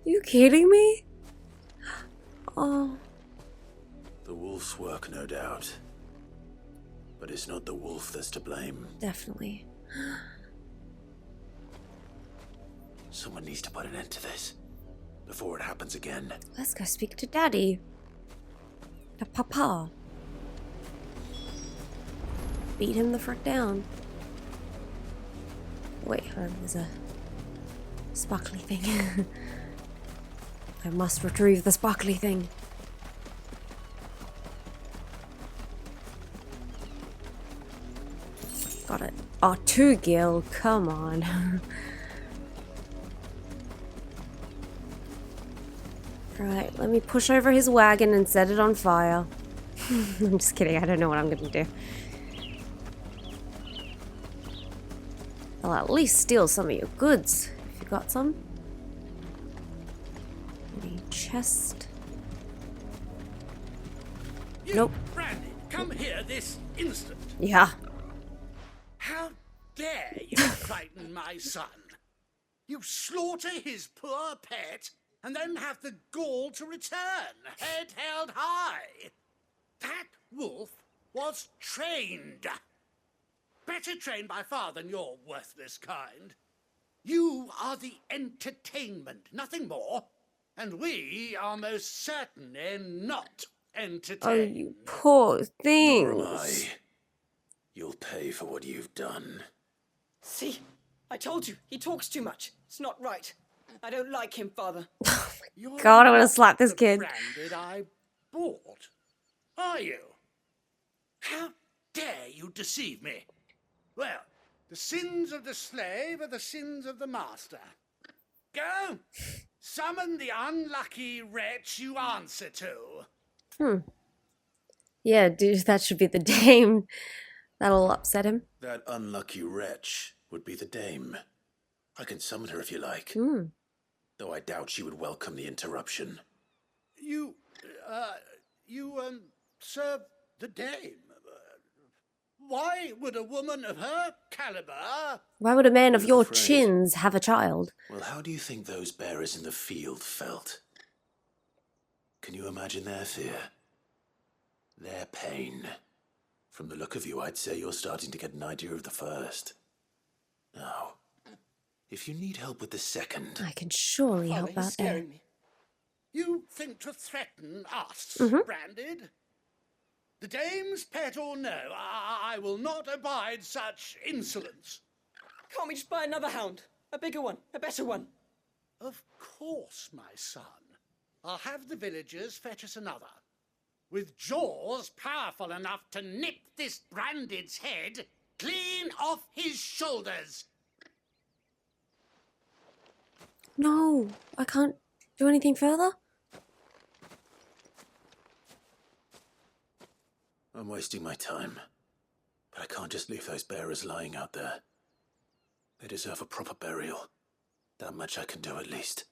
[SPEAKER 1] You kidding me? Oh.
[SPEAKER 2] The wolf's work, no doubt. But it's not the wolf that's to blame.
[SPEAKER 1] Definitely.
[SPEAKER 2] Someone needs to put an end to this before it happens again.
[SPEAKER 1] Let's go speak to Daddy. To Papa. Beat him the frick down. Wait, there's a sparkly thing. I must retrieve the sparkly thing. Got it. Oh, 2 gil. Come on. Right, let me push over his wagon and set it on fire. I'm just kidding. I don't know what I'm going to do. I'll at least steal some of your goods, if you got some. Maybe chest. Nope.
[SPEAKER 10] Brandy, come here this instant.
[SPEAKER 1] Yeah.
[SPEAKER 10] How dare you frighten my son? You slaughter his poor pet and then have the gall to return, head held high. That wolf was trained. Better trained by far than your worthless kind. You are the entertainment, nothing more. And we are most certainly not entertained.
[SPEAKER 1] Oh, you poor things.
[SPEAKER 2] Nor am I. You'll pay for what you've done.
[SPEAKER 20] See? I told you. He talks too much. It's not right. I don't like him, Father.
[SPEAKER 1] God, I want to slap this kid.
[SPEAKER 10] Branded I bought. Are you? How dare you deceive me? Well, the sins of the slave are the sins of the master. Go! Summon the unlucky wretch you answer to.
[SPEAKER 1] Yeah, dude, that should be the dame. That'll upset him.
[SPEAKER 2] That unlucky wretch would be the dame. I can summon her if you like. Though I doubt she would welcome the interruption.
[SPEAKER 10] You serve the dame. Why would a woman of her caliber...
[SPEAKER 1] Why would a man of your chins have a child?
[SPEAKER 2] Well, how do you think those bearers in the field felt? Can you imagine their fear? Their pain? From the look of you, I'd say you're starting to get an idea of the first. Now, if you need help with the second...
[SPEAKER 1] I can surely help out there.
[SPEAKER 10] Me. You think to threaten us, Branded? The dame's pet or no, I will not abide such insolence.
[SPEAKER 20] Can't we just buy another hound? A bigger one, a better one.
[SPEAKER 10] Of course, my son. I'll have the villagers fetch us another. With jaws powerful enough to nip this Branded's head clean off his shoulders.
[SPEAKER 1] No, I can't do anything further.
[SPEAKER 2] I'm wasting my time. But I can't just leave those bearers lying out there. They deserve a proper burial. That much I can do at least.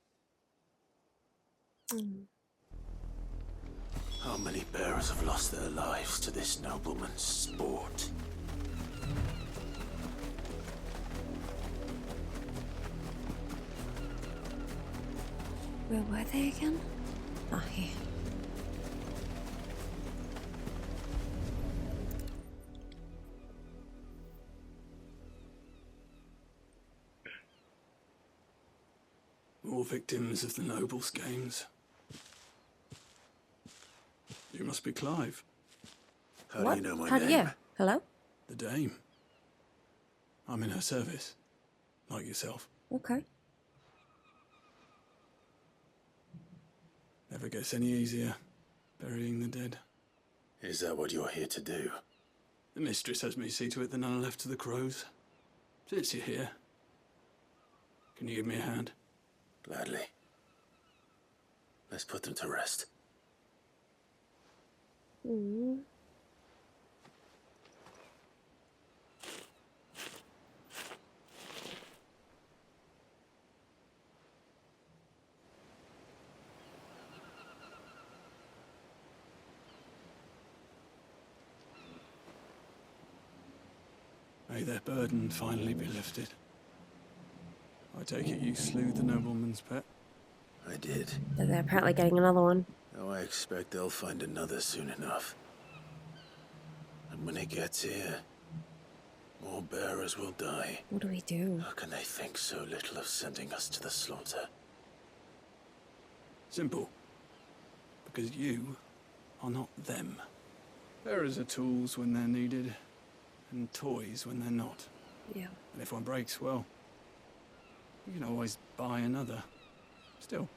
[SPEAKER 2] How many bearers have lost their lives to this nobleman's sport?
[SPEAKER 1] Where were they again? Oh, here.
[SPEAKER 21] All victims of the nobles' games. You must be Clive.
[SPEAKER 2] How do you know my
[SPEAKER 1] How
[SPEAKER 2] name?
[SPEAKER 1] do you? Hello?
[SPEAKER 21] The Dame. I'm in her service, like yourself.
[SPEAKER 1] Okay.
[SPEAKER 21] Never gets any easier, burying the dead.
[SPEAKER 2] Is that what you're here to do?
[SPEAKER 21] The mistress has me see to it that none are left to the crows. Since you're here, can you give me a hand?
[SPEAKER 2] Gladly. Let's put them to rest.
[SPEAKER 1] Mm.
[SPEAKER 21] May their burden finally be lifted. I take it you slew the nobleman's pet?
[SPEAKER 2] I did.
[SPEAKER 1] But they're apparently getting another one.
[SPEAKER 2] Oh, I expect they'll find another soon enough. And when it gets here, more bearers will die.
[SPEAKER 1] What do we do?
[SPEAKER 2] How can they think so little of sending us to the slaughter?
[SPEAKER 21] Simple. Because you are not them. Bearers are tools when they're needed, and toys when they're not.
[SPEAKER 1] Yeah.
[SPEAKER 21] And if one breaks, well, you can always buy another. Still,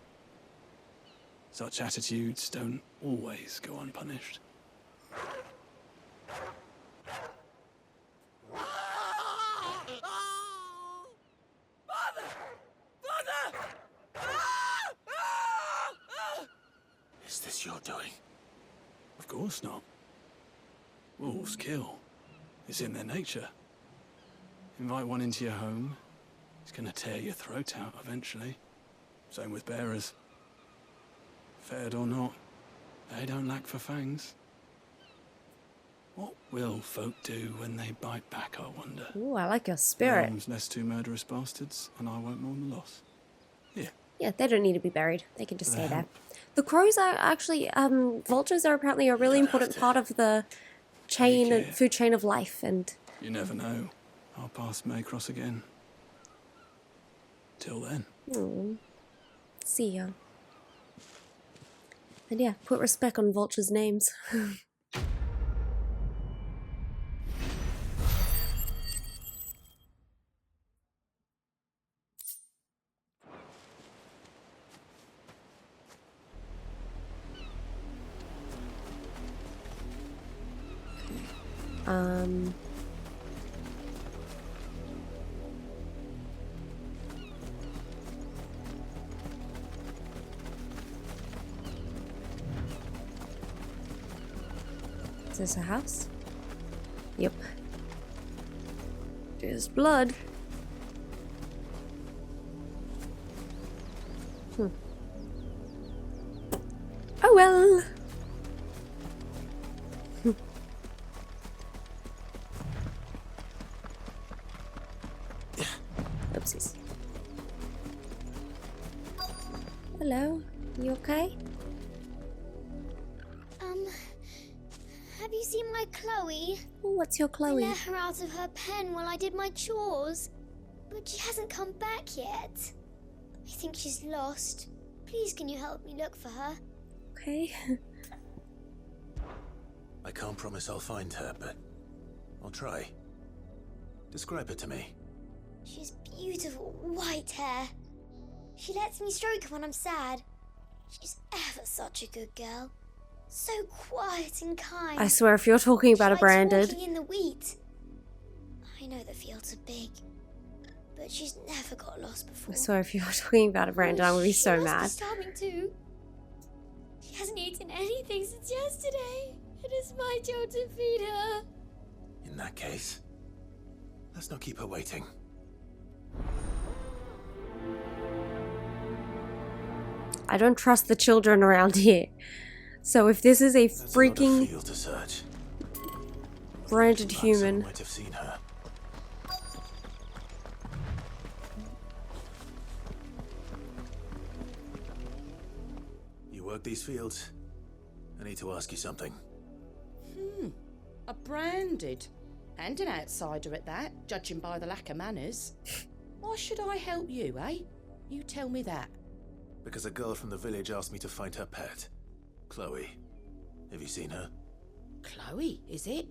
[SPEAKER 21] such attitudes don't always go unpunished.
[SPEAKER 2] Is this your doing?
[SPEAKER 21] Of course not. Wolves kill. It's in their nature. Invite one into your home, it's gonna tear your throat out eventually. Same with bearers. Fed or not, they don't lack for fangs. What will folk do when they bite back, I wonder?
[SPEAKER 1] Ooh, I like your spirit.
[SPEAKER 21] Less two murderous bastards, and I won't mourn the loss. Here.
[SPEAKER 1] Yeah, they don't need to be buried. They can just stay there. The crows are actually, vultures are apparently a really important part of the chain, food chain of life, and...
[SPEAKER 21] You never know. Our paths may cross again. Till then.
[SPEAKER 1] See ya. And yeah, put respect on vultures' names. Is this a house? Yep. There's blood. Oh well. Oopsies. Hello, you okay?
[SPEAKER 17] Have you seen my Chloe?
[SPEAKER 1] What's your Chloe?
[SPEAKER 17] I let her out of her pen while I did my chores, but she hasn't come back yet. I think she's lost. Please, can you help me look for her?
[SPEAKER 1] Okay.
[SPEAKER 2] I can't promise I'll find her, but I'll try. Describe her to me.
[SPEAKER 17] She's beautiful white hair. She lets me stroke her when I'm sad. She's ever such a good girl. So quiet and kind.
[SPEAKER 1] I swear, if you're talking about a branded.
[SPEAKER 17] Walking in the wheat. I know the fields are big, but she's never got lost before.
[SPEAKER 1] I swear, if you're talking about a branded, I would be so mad.
[SPEAKER 17] She's starving too. She hasn't eaten anything since yesterday. It is my job to feed her.
[SPEAKER 2] In that case, let's not keep her waiting.
[SPEAKER 1] I don't trust the children around here. So if this is a freaking branded human,
[SPEAKER 2] might have seen her. You work these fields? I need to ask you something.
[SPEAKER 4] A branded. And an outsider at that, judging by the lack of manners. Why should I help you, eh? You tell me that.
[SPEAKER 2] Because a girl from the village asked me to find her pet. Chloe. Have you seen her?
[SPEAKER 4] Chloe, is it?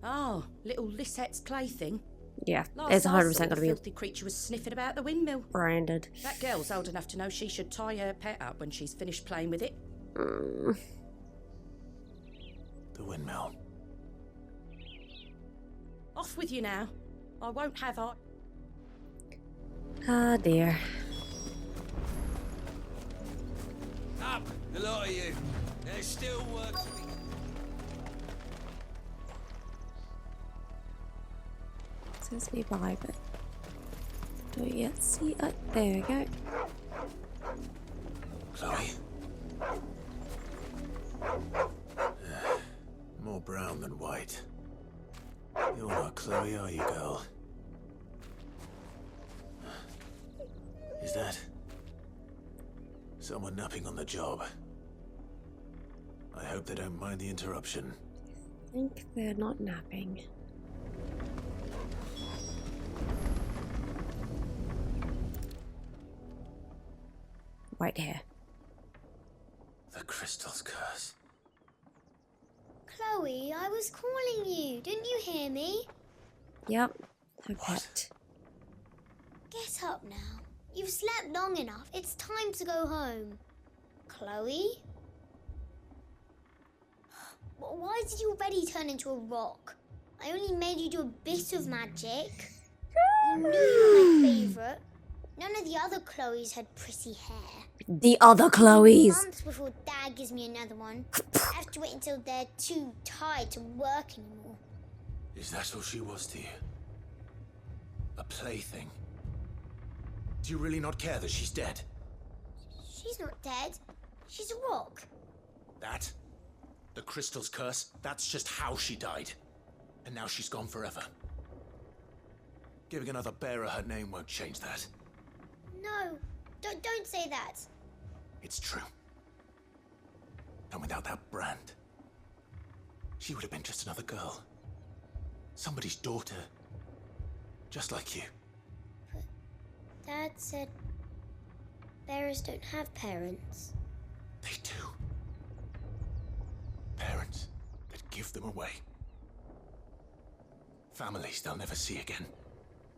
[SPEAKER 4] Oh, little Lisette's plaything.
[SPEAKER 1] Yeah,
[SPEAKER 4] Last
[SPEAKER 1] it's
[SPEAKER 4] I
[SPEAKER 1] 100%
[SPEAKER 4] saw,
[SPEAKER 1] going to
[SPEAKER 4] the
[SPEAKER 1] be
[SPEAKER 4] filthy creature was sniffing about the windmill.
[SPEAKER 1] branded.
[SPEAKER 4] That girl's old enough to know she should tie her pet up when she's finished playing with it.
[SPEAKER 2] The windmill.
[SPEAKER 4] Off with you now. I won't have her.
[SPEAKER 1] Ah, dear.
[SPEAKER 9] up, the lot of you. There's still work to be...
[SPEAKER 1] It says nearby, but don't yet see it. There we go.
[SPEAKER 2] Chloe? More brown than white. You're not Chloe, are you, girl? Is that someone napping on the job? I hope they don't mind the interruption.
[SPEAKER 1] I think they're not napping. White hair.
[SPEAKER 2] The crystal's curse.
[SPEAKER 17] Chloe, I was calling you. Didn't you hear me?
[SPEAKER 1] Yep, her pet.
[SPEAKER 17] Get up now. You've slept long enough. It's time to go home. Chloe? Why did you already turn into a rock? I only made you do a bit of magic. You knew you were my favourite. None of the other Chloes had pretty hair.
[SPEAKER 1] The other Chloes!
[SPEAKER 17] Months before Dad gives me another one. I have to wait until they're too tired to work anymore.
[SPEAKER 2] Is that all she was to you? A plaything? Do you really not care that she's dead?
[SPEAKER 17] She's not dead. She's a rock.
[SPEAKER 2] That? The crystal's curse? That's just how she died. And now she's gone forever. Giving another bearer her name won't change that.
[SPEAKER 17] No, don't say that.
[SPEAKER 2] It's true. And without that brand, she would have been just another girl. Somebody's daughter. Just like you.
[SPEAKER 17] But Dad said bearers don't have parents.
[SPEAKER 2] They do. Parents that give them away. Families they'll never see again.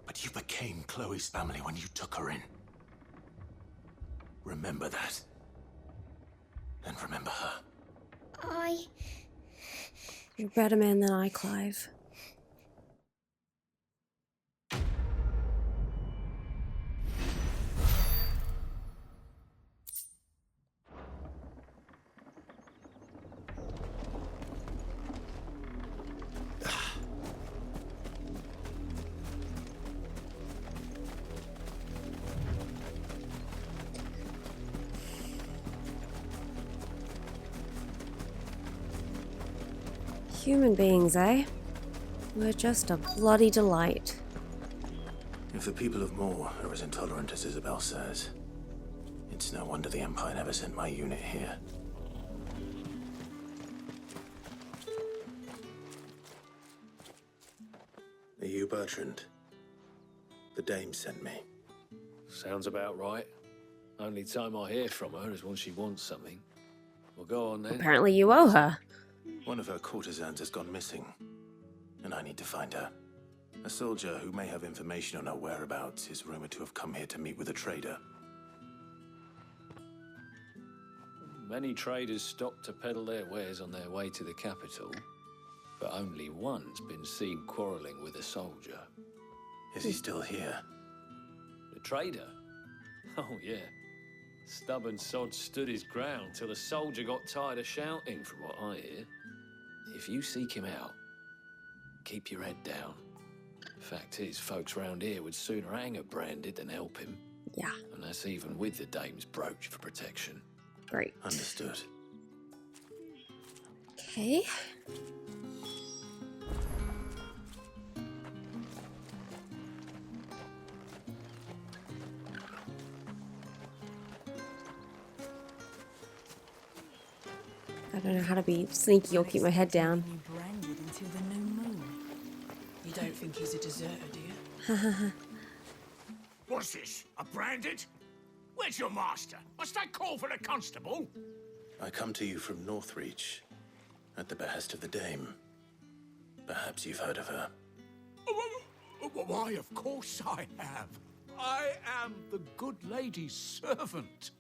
[SPEAKER 2] But you became Chloe's family when you took her in. Remember that. And remember her.
[SPEAKER 1] You're a better man than I, Clive. Human beings, eh? We're just a bloody delight.
[SPEAKER 2] If the people of Moor are as intolerant as Isabel says, it's no wonder the Empire never sent my unit here. Are you Bertrand? The dame sent me.
[SPEAKER 5] Sounds about right. Only time I hear from her is when she wants something. Well, go on then.
[SPEAKER 1] Apparently you owe her.
[SPEAKER 2] One of her courtesans has gone missing, and I need to find her. A soldier who may have information on her whereabouts is rumored to have come here to meet with a trader.
[SPEAKER 5] Many traders stop to peddle their wares on their way to the capital, but only one's been seen quarrelling with a soldier.
[SPEAKER 2] Is he still here?
[SPEAKER 5] The trader? Oh, yeah. Stubborn sod stood his ground till the soldier got tired of shouting, from what I hear. If you seek him out, keep your head down. Fact is, folks round here would sooner hang a branded than help him.
[SPEAKER 1] Yeah.
[SPEAKER 5] And that's even with the dame's brooch for protection.
[SPEAKER 1] Great.
[SPEAKER 2] Understood.
[SPEAKER 1] Okay. I don't know how to be sneaky or keep my head down.
[SPEAKER 22] Branded until the new moon. You don't think he's a deserter, do you?
[SPEAKER 15] What's this? A branded? Where's your master? Must I call for the constable?
[SPEAKER 2] I come to you from Northreach, at the behest of the dame. Perhaps you've heard of her.
[SPEAKER 15] Why, of course I have. I am the good lady's servant.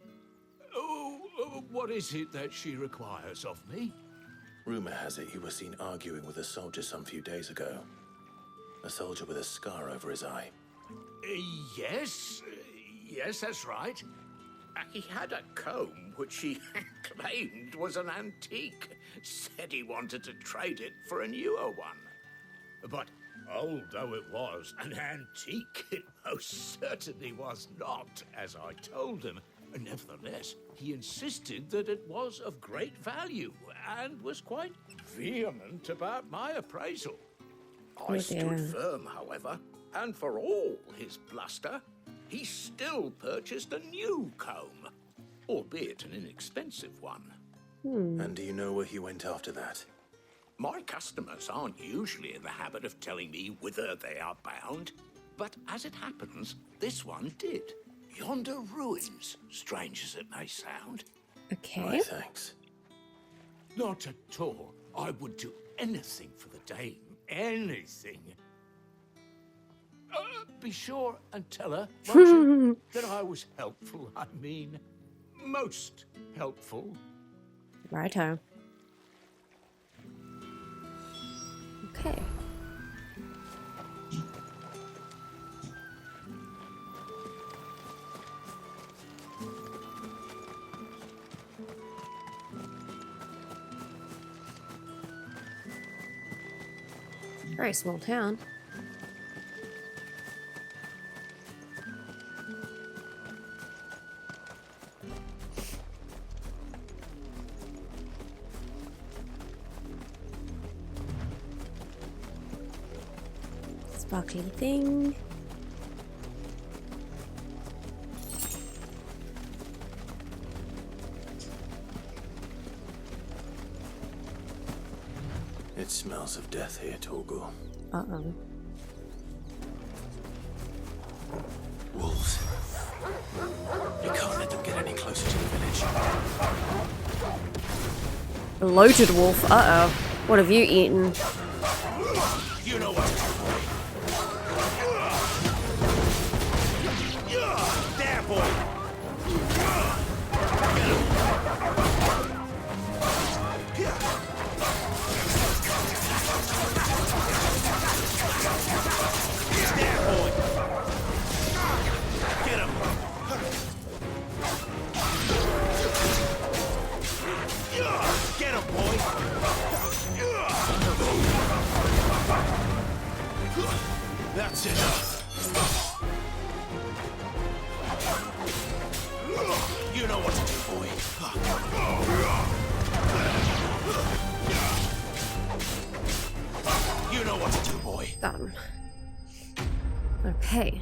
[SPEAKER 15] What is it that she requires of me?
[SPEAKER 2] Rumor has it you were seen arguing with a soldier some few days ago. A soldier with a scar over his eye.
[SPEAKER 15] Yes, that's right. He had a comb which he claimed was an antique. Said he wanted to trade it for a newer one. But old though it was, an antique it most certainly was not, as I told him. Nevertheless, he insisted that it was of great value and was quite vehement about my appraisal. I stood firm, however, and for all his bluster, he still purchased a new comb, albeit an inexpensive one.
[SPEAKER 2] And do you know where he went after that?
[SPEAKER 15] My customers aren't usually in the habit of telling me whither they are bound, but as it happens, this one did. Yonder ruins, strange as it may sound.
[SPEAKER 1] Okay.
[SPEAKER 2] Why, thanks.
[SPEAKER 15] Not at all. I would do anything for the dame. Anything. Be sure and tell her, won't you, that I was helpful. I mean, most helpful.
[SPEAKER 1] Righto. Okay. Very small town. Sparkly thing.
[SPEAKER 2] It smells of death here, Torgul.
[SPEAKER 1] Uh-oh.
[SPEAKER 2] Wolves. You can't let them get any closer to the village.
[SPEAKER 1] Bloated wolf. Uh-oh. What have you eaten?
[SPEAKER 15] You know what? There, boy. Get him. Get him, boy. That's enough. You know what to do, boy. You know what to do, boy.
[SPEAKER 1] Got him. Okay.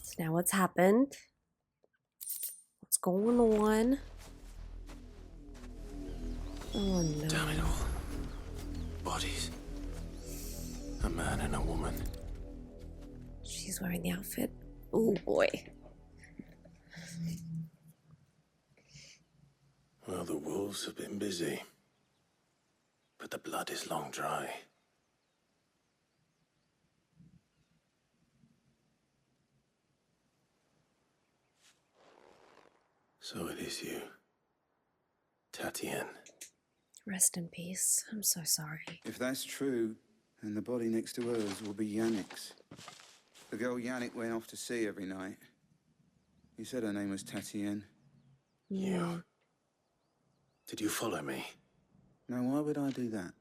[SPEAKER 1] So now what's happened? What's going on? Oh no.
[SPEAKER 2] Damn it all. Bodies. A man and a woman.
[SPEAKER 1] She's wearing the outfit. Oh boy.
[SPEAKER 2] Well, the wolves have been busy. But the blood is long dry. So it is you, Tatienne.
[SPEAKER 1] Rest in peace. I'm so sorry.
[SPEAKER 8] If that's true, then the body next to hers will be Yannick's. The girl Yannick went off to see every night. You said her name was Tatienne.
[SPEAKER 2] You? Did you follow me?
[SPEAKER 8] Now, why would I do that?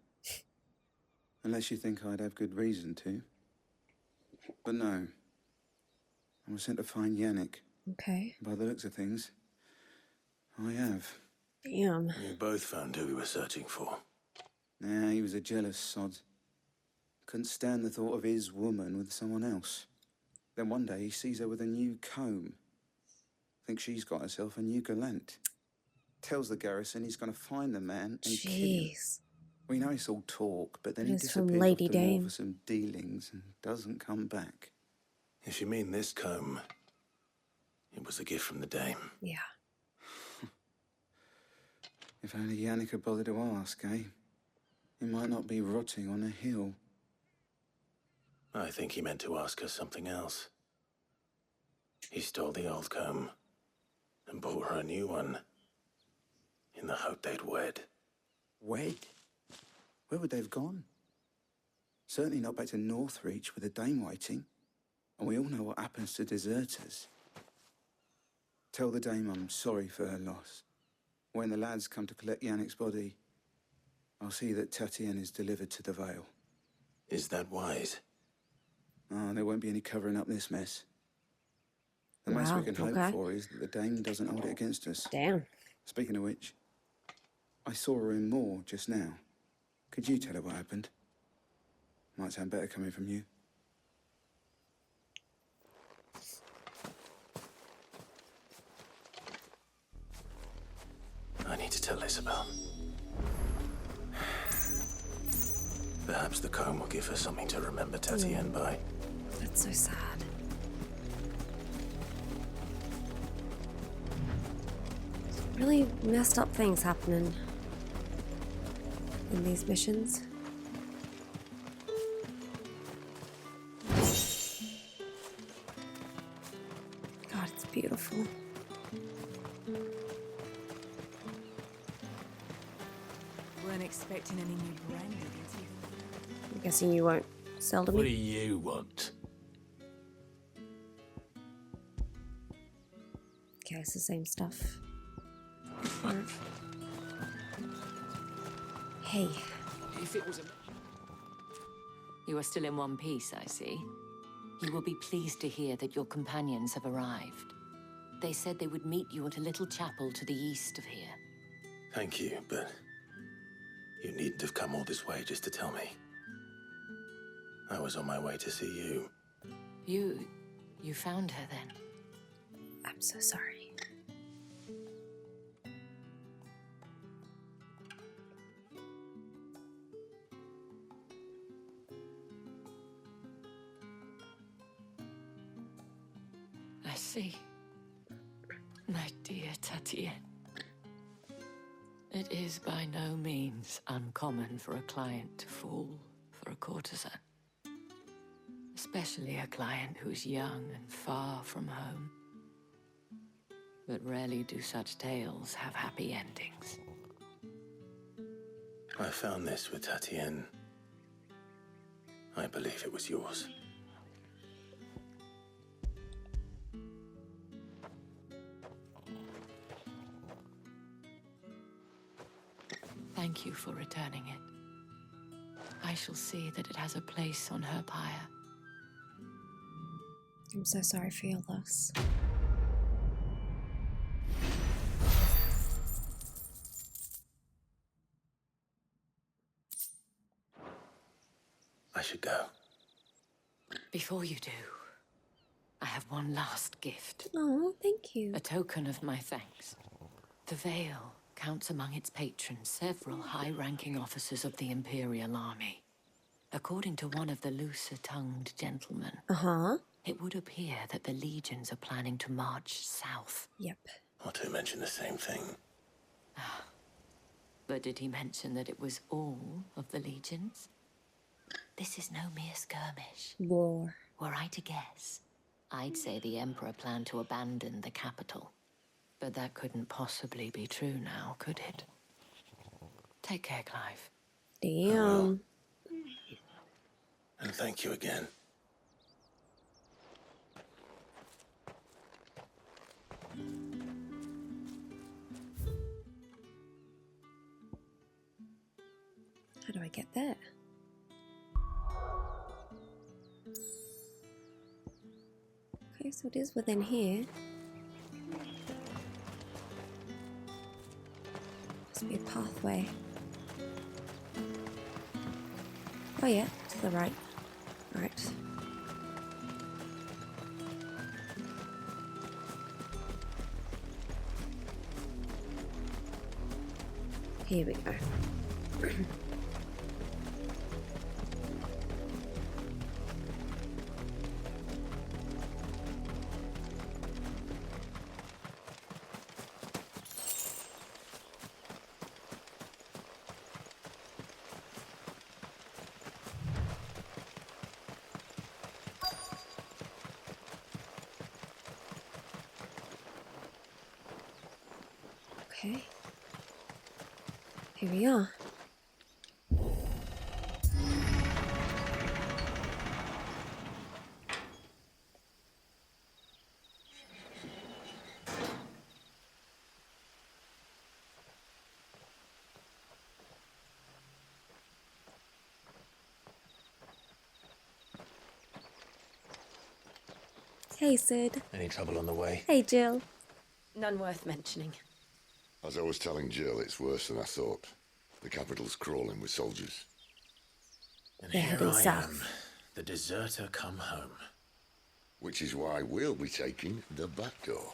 [SPEAKER 8] Unless you think I'd have good reason to. But no. I was sent to find Yannick.
[SPEAKER 1] Okay.
[SPEAKER 8] By the looks of things, I have.
[SPEAKER 1] Damn.
[SPEAKER 2] You both found who we were searching for.
[SPEAKER 8] Nah, he was a jealous sod. Couldn't stand the thought of his woman with someone else. Then one day he sees her with a new comb. Thinks she's got herself a new gallant. Tells the garrison he's going to find the man and kill him. We know it's all talk, but then he
[SPEAKER 1] It's from
[SPEAKER 8] disappears
[SPEAKER 1] Lady
[SPEAKER 8] off to war
[SPEAKER 1] Dame.
[SPEAKER 8] for some dealings and doesn't come back.
[SPEAKER 2] If you mean this comb, it was a gift from the Dame.
[SPEAKER 1] Yeah.
[SPEAKER 8] If only Yannick had bothered to ask, eh? He might not be rotting on a hill.
[SPEAKER 2] I think he meant to ask her something else. He stole the old comb and bought her a new one in the hope they'd wed.
[SPEAKER 8] Wed? Where would they have gone? Certainly not back to Northreach with the Dame waiting. And we all know what happens to deserters. Tell the dame I'm sorry for her loss. When the lads come to collect Yannick's body, I'll see that Tatienne is delivered to the Vale.
[SPEAKER 2] Is that wise?
[SPEAKER 8] Oh, there won't be any covering up this mess. The most we can hope for is that the dame doesn't hold it against us.
[SPEAKER 1] Damn.
[SPEAKER 8] Speaking of which, I saw her in Moor just now. Could you tell her what happened? Might sound better coming from you.
[SPEAKER 2] I need to tell Isabel. Perhaps the comb will give her something to remember Tatienne by.
[SPEAKER 1] That's so sad. Really messed up things happening in these missions. God, it's beautiful.
[SPEAKER 22] Weren't expecting any new brandy.
[SPEAKER 1] I'm guessing you won't sell to me.
[SPEAKER 5] What do you want?
[SPEAKER 1] Okay, it's the same stuff. Hey.
[SPEAKER 3] If it was a... You are still in one piece, I see. You will be pleased to hear that your companions have arrived. They said they would meet you at a little chapel to the east of here.
[SPEAKER 2] Thank you, but you needn't have come all this way just to tell me. I was on my way to see you.
[SPEAKER 3] You found her then?
[SPEAKER 1] I'm so sorry.
[SPEAKER 3] I see. My dear Tatienne. It is by no means uncommon for a client to fall for a courtesan. Especially a client who's young and far from home. But rarely do such tales have happy endings.
[SPEAKER 2] I found this with Tatienne. I believe it was yours.
[SPEAKER 3] Thank you for returning it. I shall see that it has a place on her pyre.
[SPEAKER 1] I'm so sorry for your loss.
[SPEAKER 2] I should go.
[SPEAKER 3] Before you do, I have one last gift.
[SPEAKER 1] Oh, thank you.
[SPEAKER 3] A token of my thanks. The Vale counts among its patrons several high-ranking officers of the Imperial Army. According to one of the looser-tongued gentlemen, it would appear that the legions are planning to march south.
[SPEAKER 1] Yep.
[SPEAKER 2] Otto mentioned the same thing.
[SPEAKER 3] But did he mention that it was all of the legions? This is no mere skirmish.
[SPEAKER 1] War.
[SPEAKER 3] Were I to guess, I'd say the Emperor planned to abandon the capital. But that couldn't possibly be true now, could it? Take care, Clive.
[SPEAKER 1] Damn.
[SPEAKER 2] And thank you again.
[SPEAKER 1] How do I get there? Okay, so it is within here. Must be a pathway. Oh yeah, to the right. Right. Here we go. Okay. Here we are. Hey, Sid.
[SPEAKER 2] Any trouble on the way?
[SPEAKER 1] Hey, Jill.
[SPEAKER 20] None worth mentioning.
[SPEAKER 12] As I was telling Jill, it's worse than I thought. The capital's crawling with soldiers.
[SPEAKER 2] And
[SPEAKER 1] They're
[SPEAKER 2] here
[SPEAKER 1] heading
[SPEAKER 2] I
[SPEAKER 1] south.
[SPEAKER 2] am, the deserter come home.
[SPEAKER 12] Which is why we'll be taking the back door.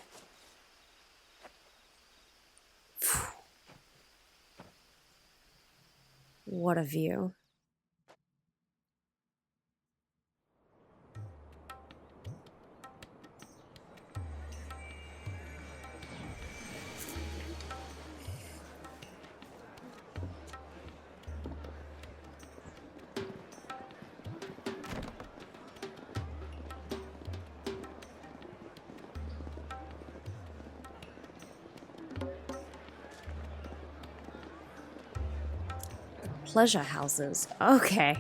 [SPEAKER 1] What a view. Pleasure houses. Okay.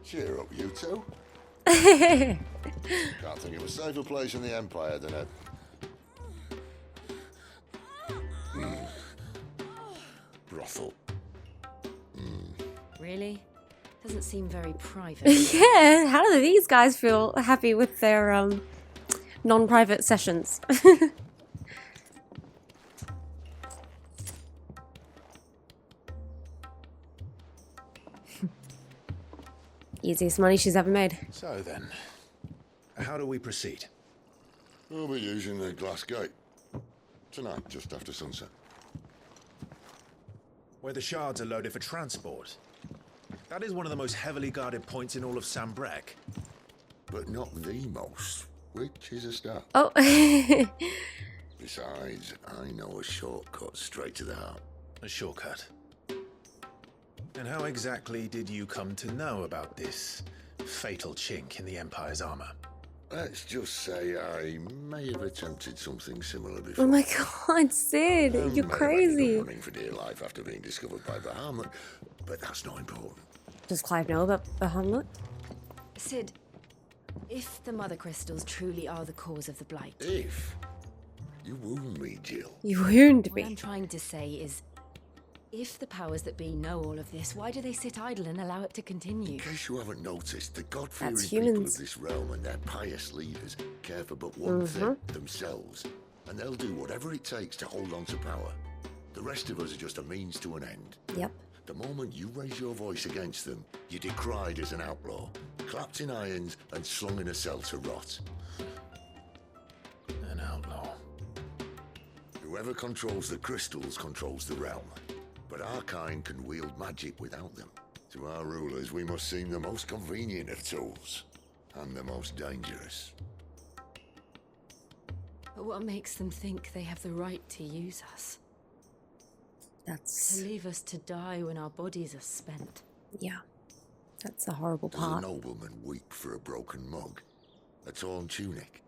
[SPEAKER 12] Cheer up, you two. Can't think of a safer place in the Empire than a... brothel.
[SPEAKER 13] Really? Doesn't seem very private.
[SPEAKER 1] Yeah, how do these guys feel happy with their non-private sessions? Easiest money she's ever made.
[SPEAKER 2] So then, how do we proceed?
[SPEAKER 12] We'll be using the glass gate. Tonight, just after sunset.
[SPEAKER 2] Where the shards are loaded for transport. That is one of the most heavily guarded points in all of Sambrek.
[SPEAKER 12] But not the most, which is a start.
[SPEAKER 1] Oh.
[SPEAKER 12] Besides, I know a shortcut straight to the heart.
[SPEAKER 2] A shortcut? And how exactly did you come to know about this fatal chink in the Empire's armor?
[SPEAKER 12] Let's just say I may have attempted something similar before.
[SPEAKER 1] Oh my god, Sid, you're
[SPEAKER 12] May have ended
[SPEAKER 1] crazy.
[SPEAKER 12] up running for dear life after being discovered by Bahamut, but that's not important.
[SPEAKER 1] Does Clive know about Bahamut?
[SPEAKER 13] Sid, if the Mother Crystals truly are the cause of the Blight...
[SPEAKER 12] If? You wound me, Jill.
[SPEAKER 1] You wound
[SPEAKER 13] What I'm trying to say is, if the powers that be know all of this, why do they sit idle and allow it to continue?
[SPEAKER 12] In case you haven't noticed, the God-fearing
[SPEAKER 1] That's
[SPEAKER 12] people of
[SPEAKER 1] humans.
[SPEAKER 12] this realm and their pious leaders care for but one thing, themselves. And they'll do whatever it takes to hold on to power. The rest of us are just a means to an end.
[SPEAKER 1] Yep.
[SPEAKER 12] The moment you raise your voice against them, you're decried as an outlaw, clapped in irons and slung in a cell to rot.
[SPEAKER 2] An outlaw.
[SPEAKER 12] Whoever controls the crystals controls the realm. But our kind can wield magic without them. To our rulers, we must seem the most convenient of tools, and the most dangerous.
[SPEAKER 13] But what makes them think they have the right to use us?
[SPEAKER 1] That's...
[SPEAKER 13] To leave us to die when our bodies are spent.
[SPEAKER 1] Yeah. That's the horrible
[SPEAKER 12] Does
[SPEAKER 1] part.
[SPEAKER 12] a nobleman weep for a broken mug? A torn tunic?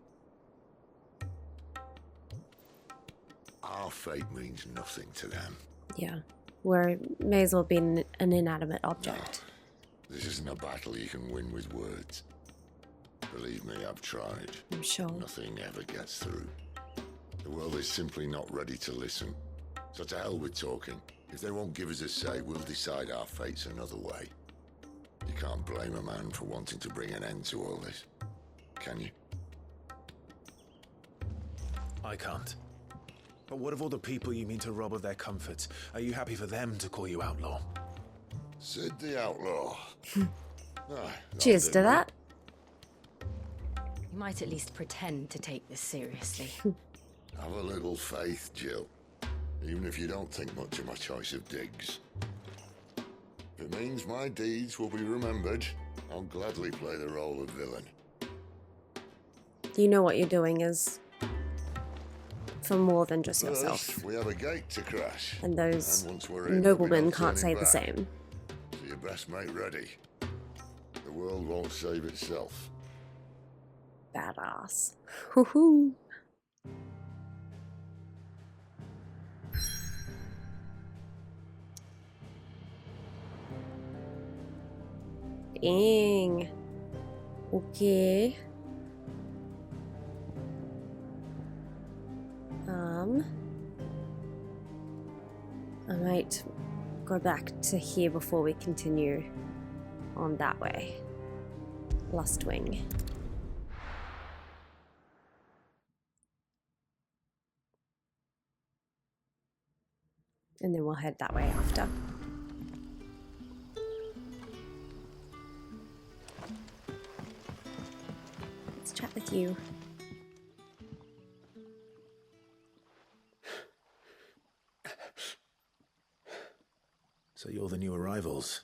[SPEAKER 12] Our fate means nothing to them.
[SPEAKER 1] Yeah. Where it may as well be an inanimate object.
[SPEAKER 12] This isn't a battle you can win with words. Believe me, I've tried.
[SPEAKER 1] I'm sure.
[SPEAKER 12] Nothing ever gets through. The world is simply not ready to listen. So to hell with talking. If they won't give us a say, we'll decide our fates another way. You can't blame a man for wanting to bring an end to all this, can you?
[SPEAKER 2] I can't. But what of all the people you mean to rob of their comforts? Are you happy for them to call you outlaw?
[SPEAKER 12] Sid the outlaw.
[SPEAKER 1] Cheers to that.
[SPEAKER 13] You might at least pretend to take this seriously.
[SPEAKER 12] Have a little faith, Jill. Even if you don't think much of my choice of digs. If it means my deeds will be remembered, I'll gladly play the role of villain.
[SPEAKER 1] You know what you're doing is for more than just yourself.
[SPEAKER 12] First, we have a gate to crash.
[SPEAKER 1] And those
[SPEAKER 12] once we're in,
[SPEAKER 1] noblemen
[SPEAKER 12] we'll be
[SPEAKER 1] can't say
[SPEAKER 12] turning
[SPEAKER 1] the
[SPEAKER 12] back.
[SPEAKER 1] same.
[SPEAKER 12] So you best make ready. The world won't save itself.
[SPEAKER 1] Badass. Hoo-hoo. exciting. Okay. I might go back to here before we continue on that way. Lust Wing. And then we'll head that way after. Let's chat with you.
[SPEAKER 2] So you're the new arrivals.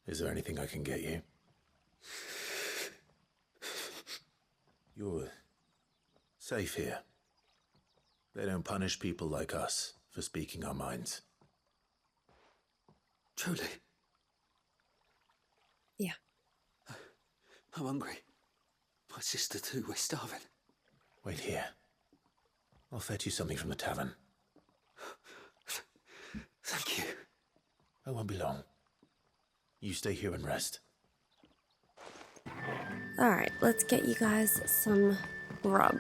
[SPEAKER 2] Is there anything I can get you? You're safe here. They don't punish people like us for speaking our minds.
[SPEAKER 9] Truly.
[SPEAKER 1] Yeah.
[SPEAKER 9] I'm hungry. My sister too, we're starving.
[SPEAKER 2] Wait here. I'll fetch you something from the tavern.
[SPEAKER 9] Thank you.
[SPEAKER 2] I won't be long. You stay here and rest.
[SPEAKER 1] Alright, let's get you guys some grub.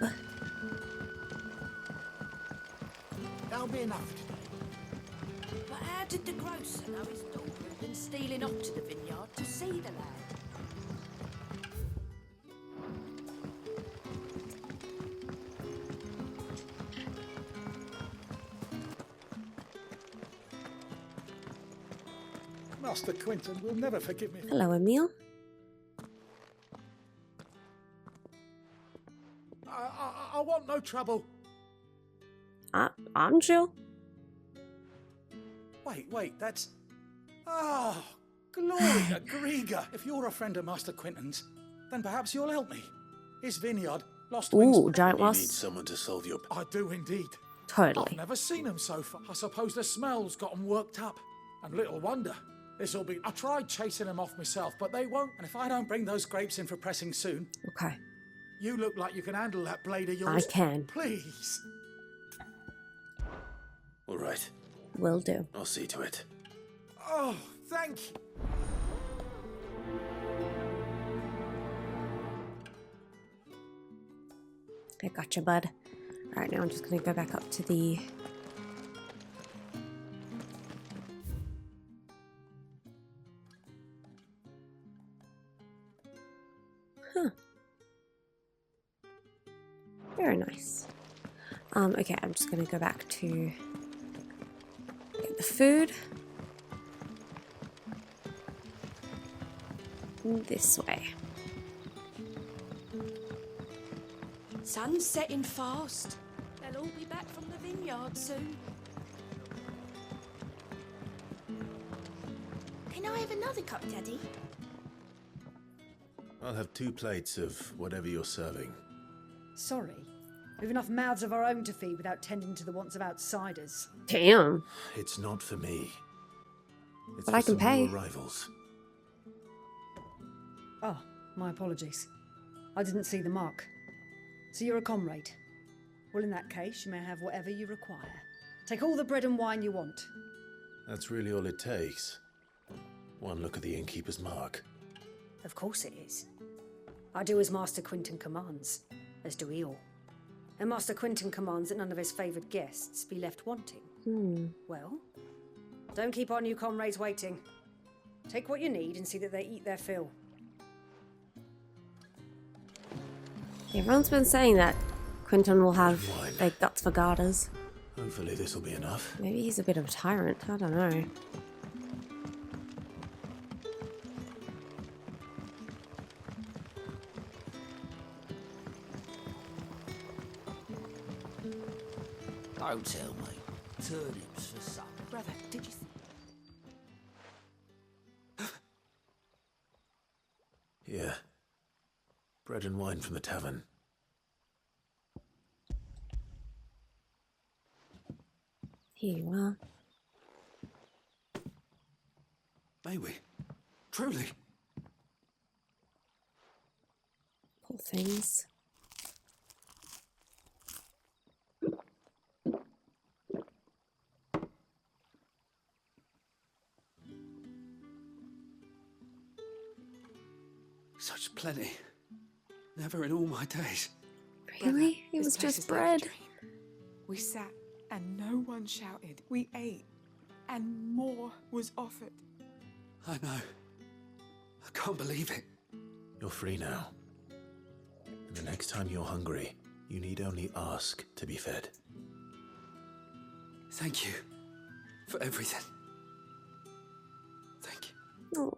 [SPEAKER 10] That'll be enough today.
[SPEAKER 4] But how did the grocer know his daughter had been stealing off to the vineyard to see the lad?
[SPEAKER 10] Master Quentin will never forgive me.
[SPEAKER 1] Hello, Emil.
[SPEAKER 10] I want no trouble.
[SPEAKER 1] I'm chill.
[SPEAKER 10] Wait, that's... Oh, Gloria Griga. If you're a friend of Master Quentin's, then perhaps you'll help me. His vineyard, lost wings...
[SPEAKER 1] Ooh, giant
[SPEAKER 2] You need
[SPEAKER 1] wasp.
[SPEAKER 2] someone to solve your...
[SPEAKER 10] I do indeed.
[SPEAKER 1] Totally.
[SPEAKER 10] I've never seen him so far. I suppose the smell's got him worked up. And little wonder. This'll be... I tried chasing them off myself, but they won't. And if I don't bring those grapes in for pressing soon...
[SPEAKER 1] Okay.
[SPEAKER 10] You look like you can handle that blade of yours.
[SPEAKER 1] I can.
[SPEAKER 10] Please.
[SPEAKER 2] All right.
[SPEAKER 1] Will do.
[SPEAKER 2] I'll see to it.
[SPEAKER 10] Oh, thank you.
[SPEAKER 1] I gotcha, bud. Alright, now I'm just gonna go back up to the... Huh. Very nice. Okay, I'm just gonna go back to get the food. This way.
[SPEAKER 4] Sun's setting fast. They'll all be back from the vineyard soon.
[SPEAKER 17] Can I have another cup, Daddy?
[SPEAKER 2] I'll have 2 plates of whatever you're serving.
[SPEAKER 6] Sorry. We've enough mouths of our own to feed without tending to the wants of outsiders.
[SPEAKER 1] Damn.
[SPEAKER 2] It's not for me. It's
[SPEAKER 1] But
[SPEAKER 2] for
[SPEAKER 1] I can
[SPEAKER 2] some new
[SPEAKER 1] pay.
[SPEAKER 2] arrivals.
[SPEAKER 6] Oh, my apologies. I didn't see the mark. So you're a comrade. Well, in that case, you may have whatever you require. Take all the bread and wine you want.
[SPEAKER 2] That's really all it takes. One look at the innkeeper's mark.
[SPEAKER 6] Of course it is. I do as Master Quentin commands, as do we all. And Master Quentin commands that none of his favoured guests be left wanting. Well, don't keep our new comrades waiting. Take what you need and see that they eat their fill.
[SPEAKER 1] Everyone's been saying that Quentin will have like guts for garters.
[SPEAKER 2] Hopefully this will be enough.
[SPEAKER 1] Maybe he's a bit of a tyrant. I don't know.
[SPEAKER 11] Don't tell me. Turnips for supper.
[SPEAKER 4] Brother, did you...
[SPEAKER 2] Here. Bread and wine from the tavern.
[SPEAKER 1] Here you are.
[SPEAKER 9] May we? Truly?
[SPEAKER 1] Poor things.
[SPEAKER 9] Such plenty. Never in all my days.
[SPEAKER 1] Really? It
[SPEAKER 14] This
[SPEAKER 1] was
[SPEAKER 14] place
[SPEAKER 1] just
[SPEAKER 14] is like a
[SPEAKER 1] bread.
[SPEAKER 14] dream. We sat and no one shouted. We ate and more was offered.
[SPEAKER 9] I know. I can't believe it.
[SPEAKER 2] You're free now. And the next time you're hungry, you need only ask to be fed.
[SPEAKER 9] Thank you for everything. Thank you.
[SPEAKER 1] Oh.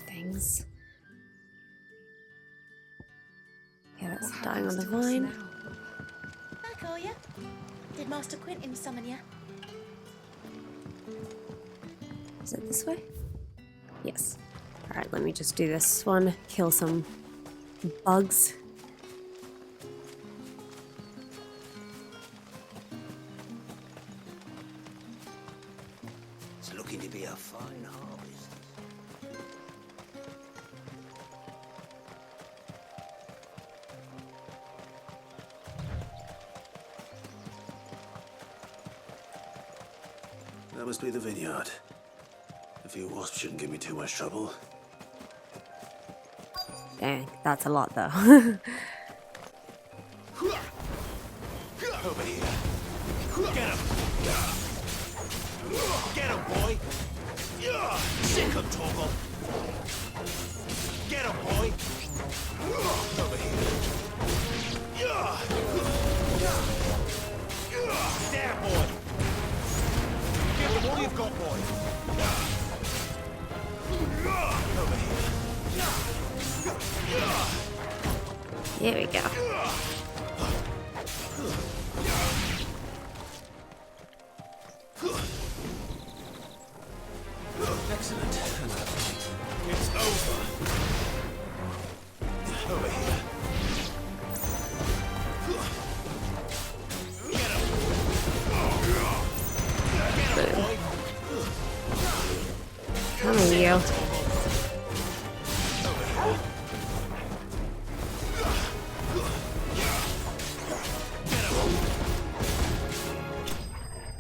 [SPEAKER 1] Things. Yeah, that's dying on the vine.
[SPEAKER 18] Back, are ya? Did Master Quentin summon ya?
[SPEAKER 1] Is it this way? Yes. Alright, let me just do this one. Kill some bugs.
[SPEAKER 7] It's looking to be a fine harvest.
[SPEAKER 2] That must be the vineyard. A few wasps shouldn't give me too much trouble.
[SPEAKER 1] Dang, that's a lot though.
[SPEAKER 7] Over here. Get him! Get him, boy! Sick him, Torgal! Get him, boy! Over here. There, boy! Give him all you've got, boy! Over here.
[SPEAKER 1] Here we go.
[SPEAKER 2] Excellent.
[SPEAKER 7] It's over. Over here. Get him. Get him, boy.
[SPEAKER 1] Come on, you.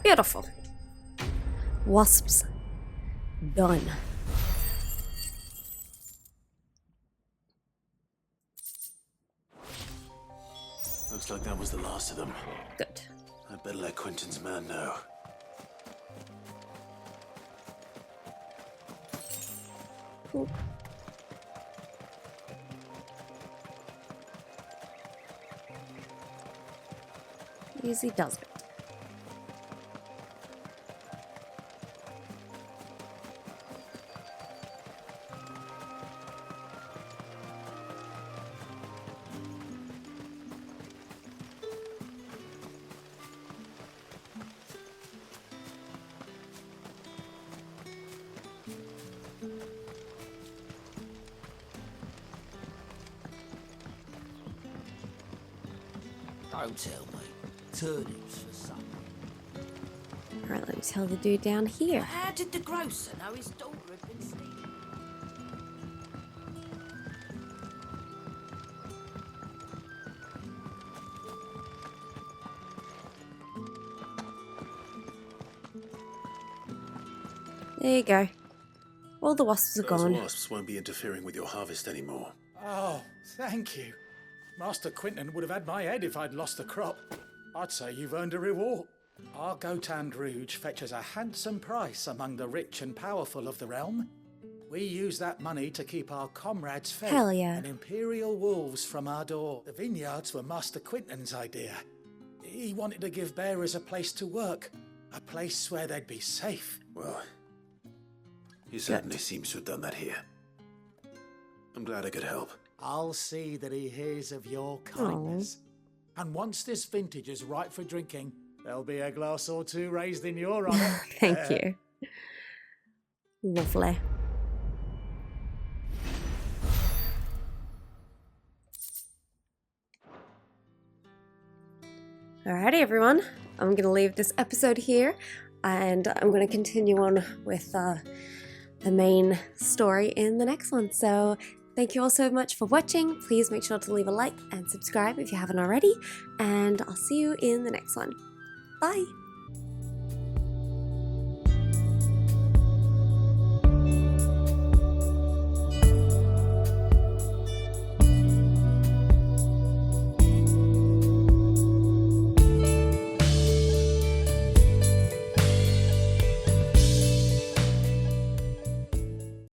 [SPEAKER 1] Beautiful. Wasps. Done.
[SPEAKER 2] Looks like that was the last of them.
[SPEAKER 1] Good.
[SPEAKER 2] I'd better let Quentin's man know.
[SPEAKER 1] Cool. Easy does it.
[SPEAKER 7] Don't tell me. Turnips for supper.
[SPEAKER 1] Alright, let me tell the dude down here.
[SPEAKER 4] How did the grocer know his daughter had been stealing?
[SPEAKER 1] There you go. All the wasps are
[SPEAKER 2] Those
[SPEAKER 1] gone.
[SPEAKER 2] wasps won't be interfering with your harvest anymore.
[SPEAKER 10] Oh, thank you. Master Quentin would have had my head if I'd lost the crop. I'd say you've earned a reward. Our Gotand Rouge fetches a handsome price among the rich and powerful of the realm. We use that money to keep our comrades fed.
[SPEAKER 1] Hell yeah.
[SPEAKER 10] And imperial wolves from our door. The vineyards were Master Quentin's idea. He wanted to give bearers a place to work. A place where they'd be safe.
[SPEAKER 2] Well, he certainly seems to have done that here. I'm glad I could help.
[SPEAKER 10] I'll see that he hears of your kindness. And once this vintage is ripe for drinking, there'll be a glass or two raised in your honour.
[SPEAKER 1] Thank you. Lovely. Alrighty, everyone. I'm going to leave this episode here, and I'm going to continue on with the main story in the next one. So Thank you all so much for watching. Please make sure to leave a like and subscribe if you haven't already, and I'll see you in the next one. Bye!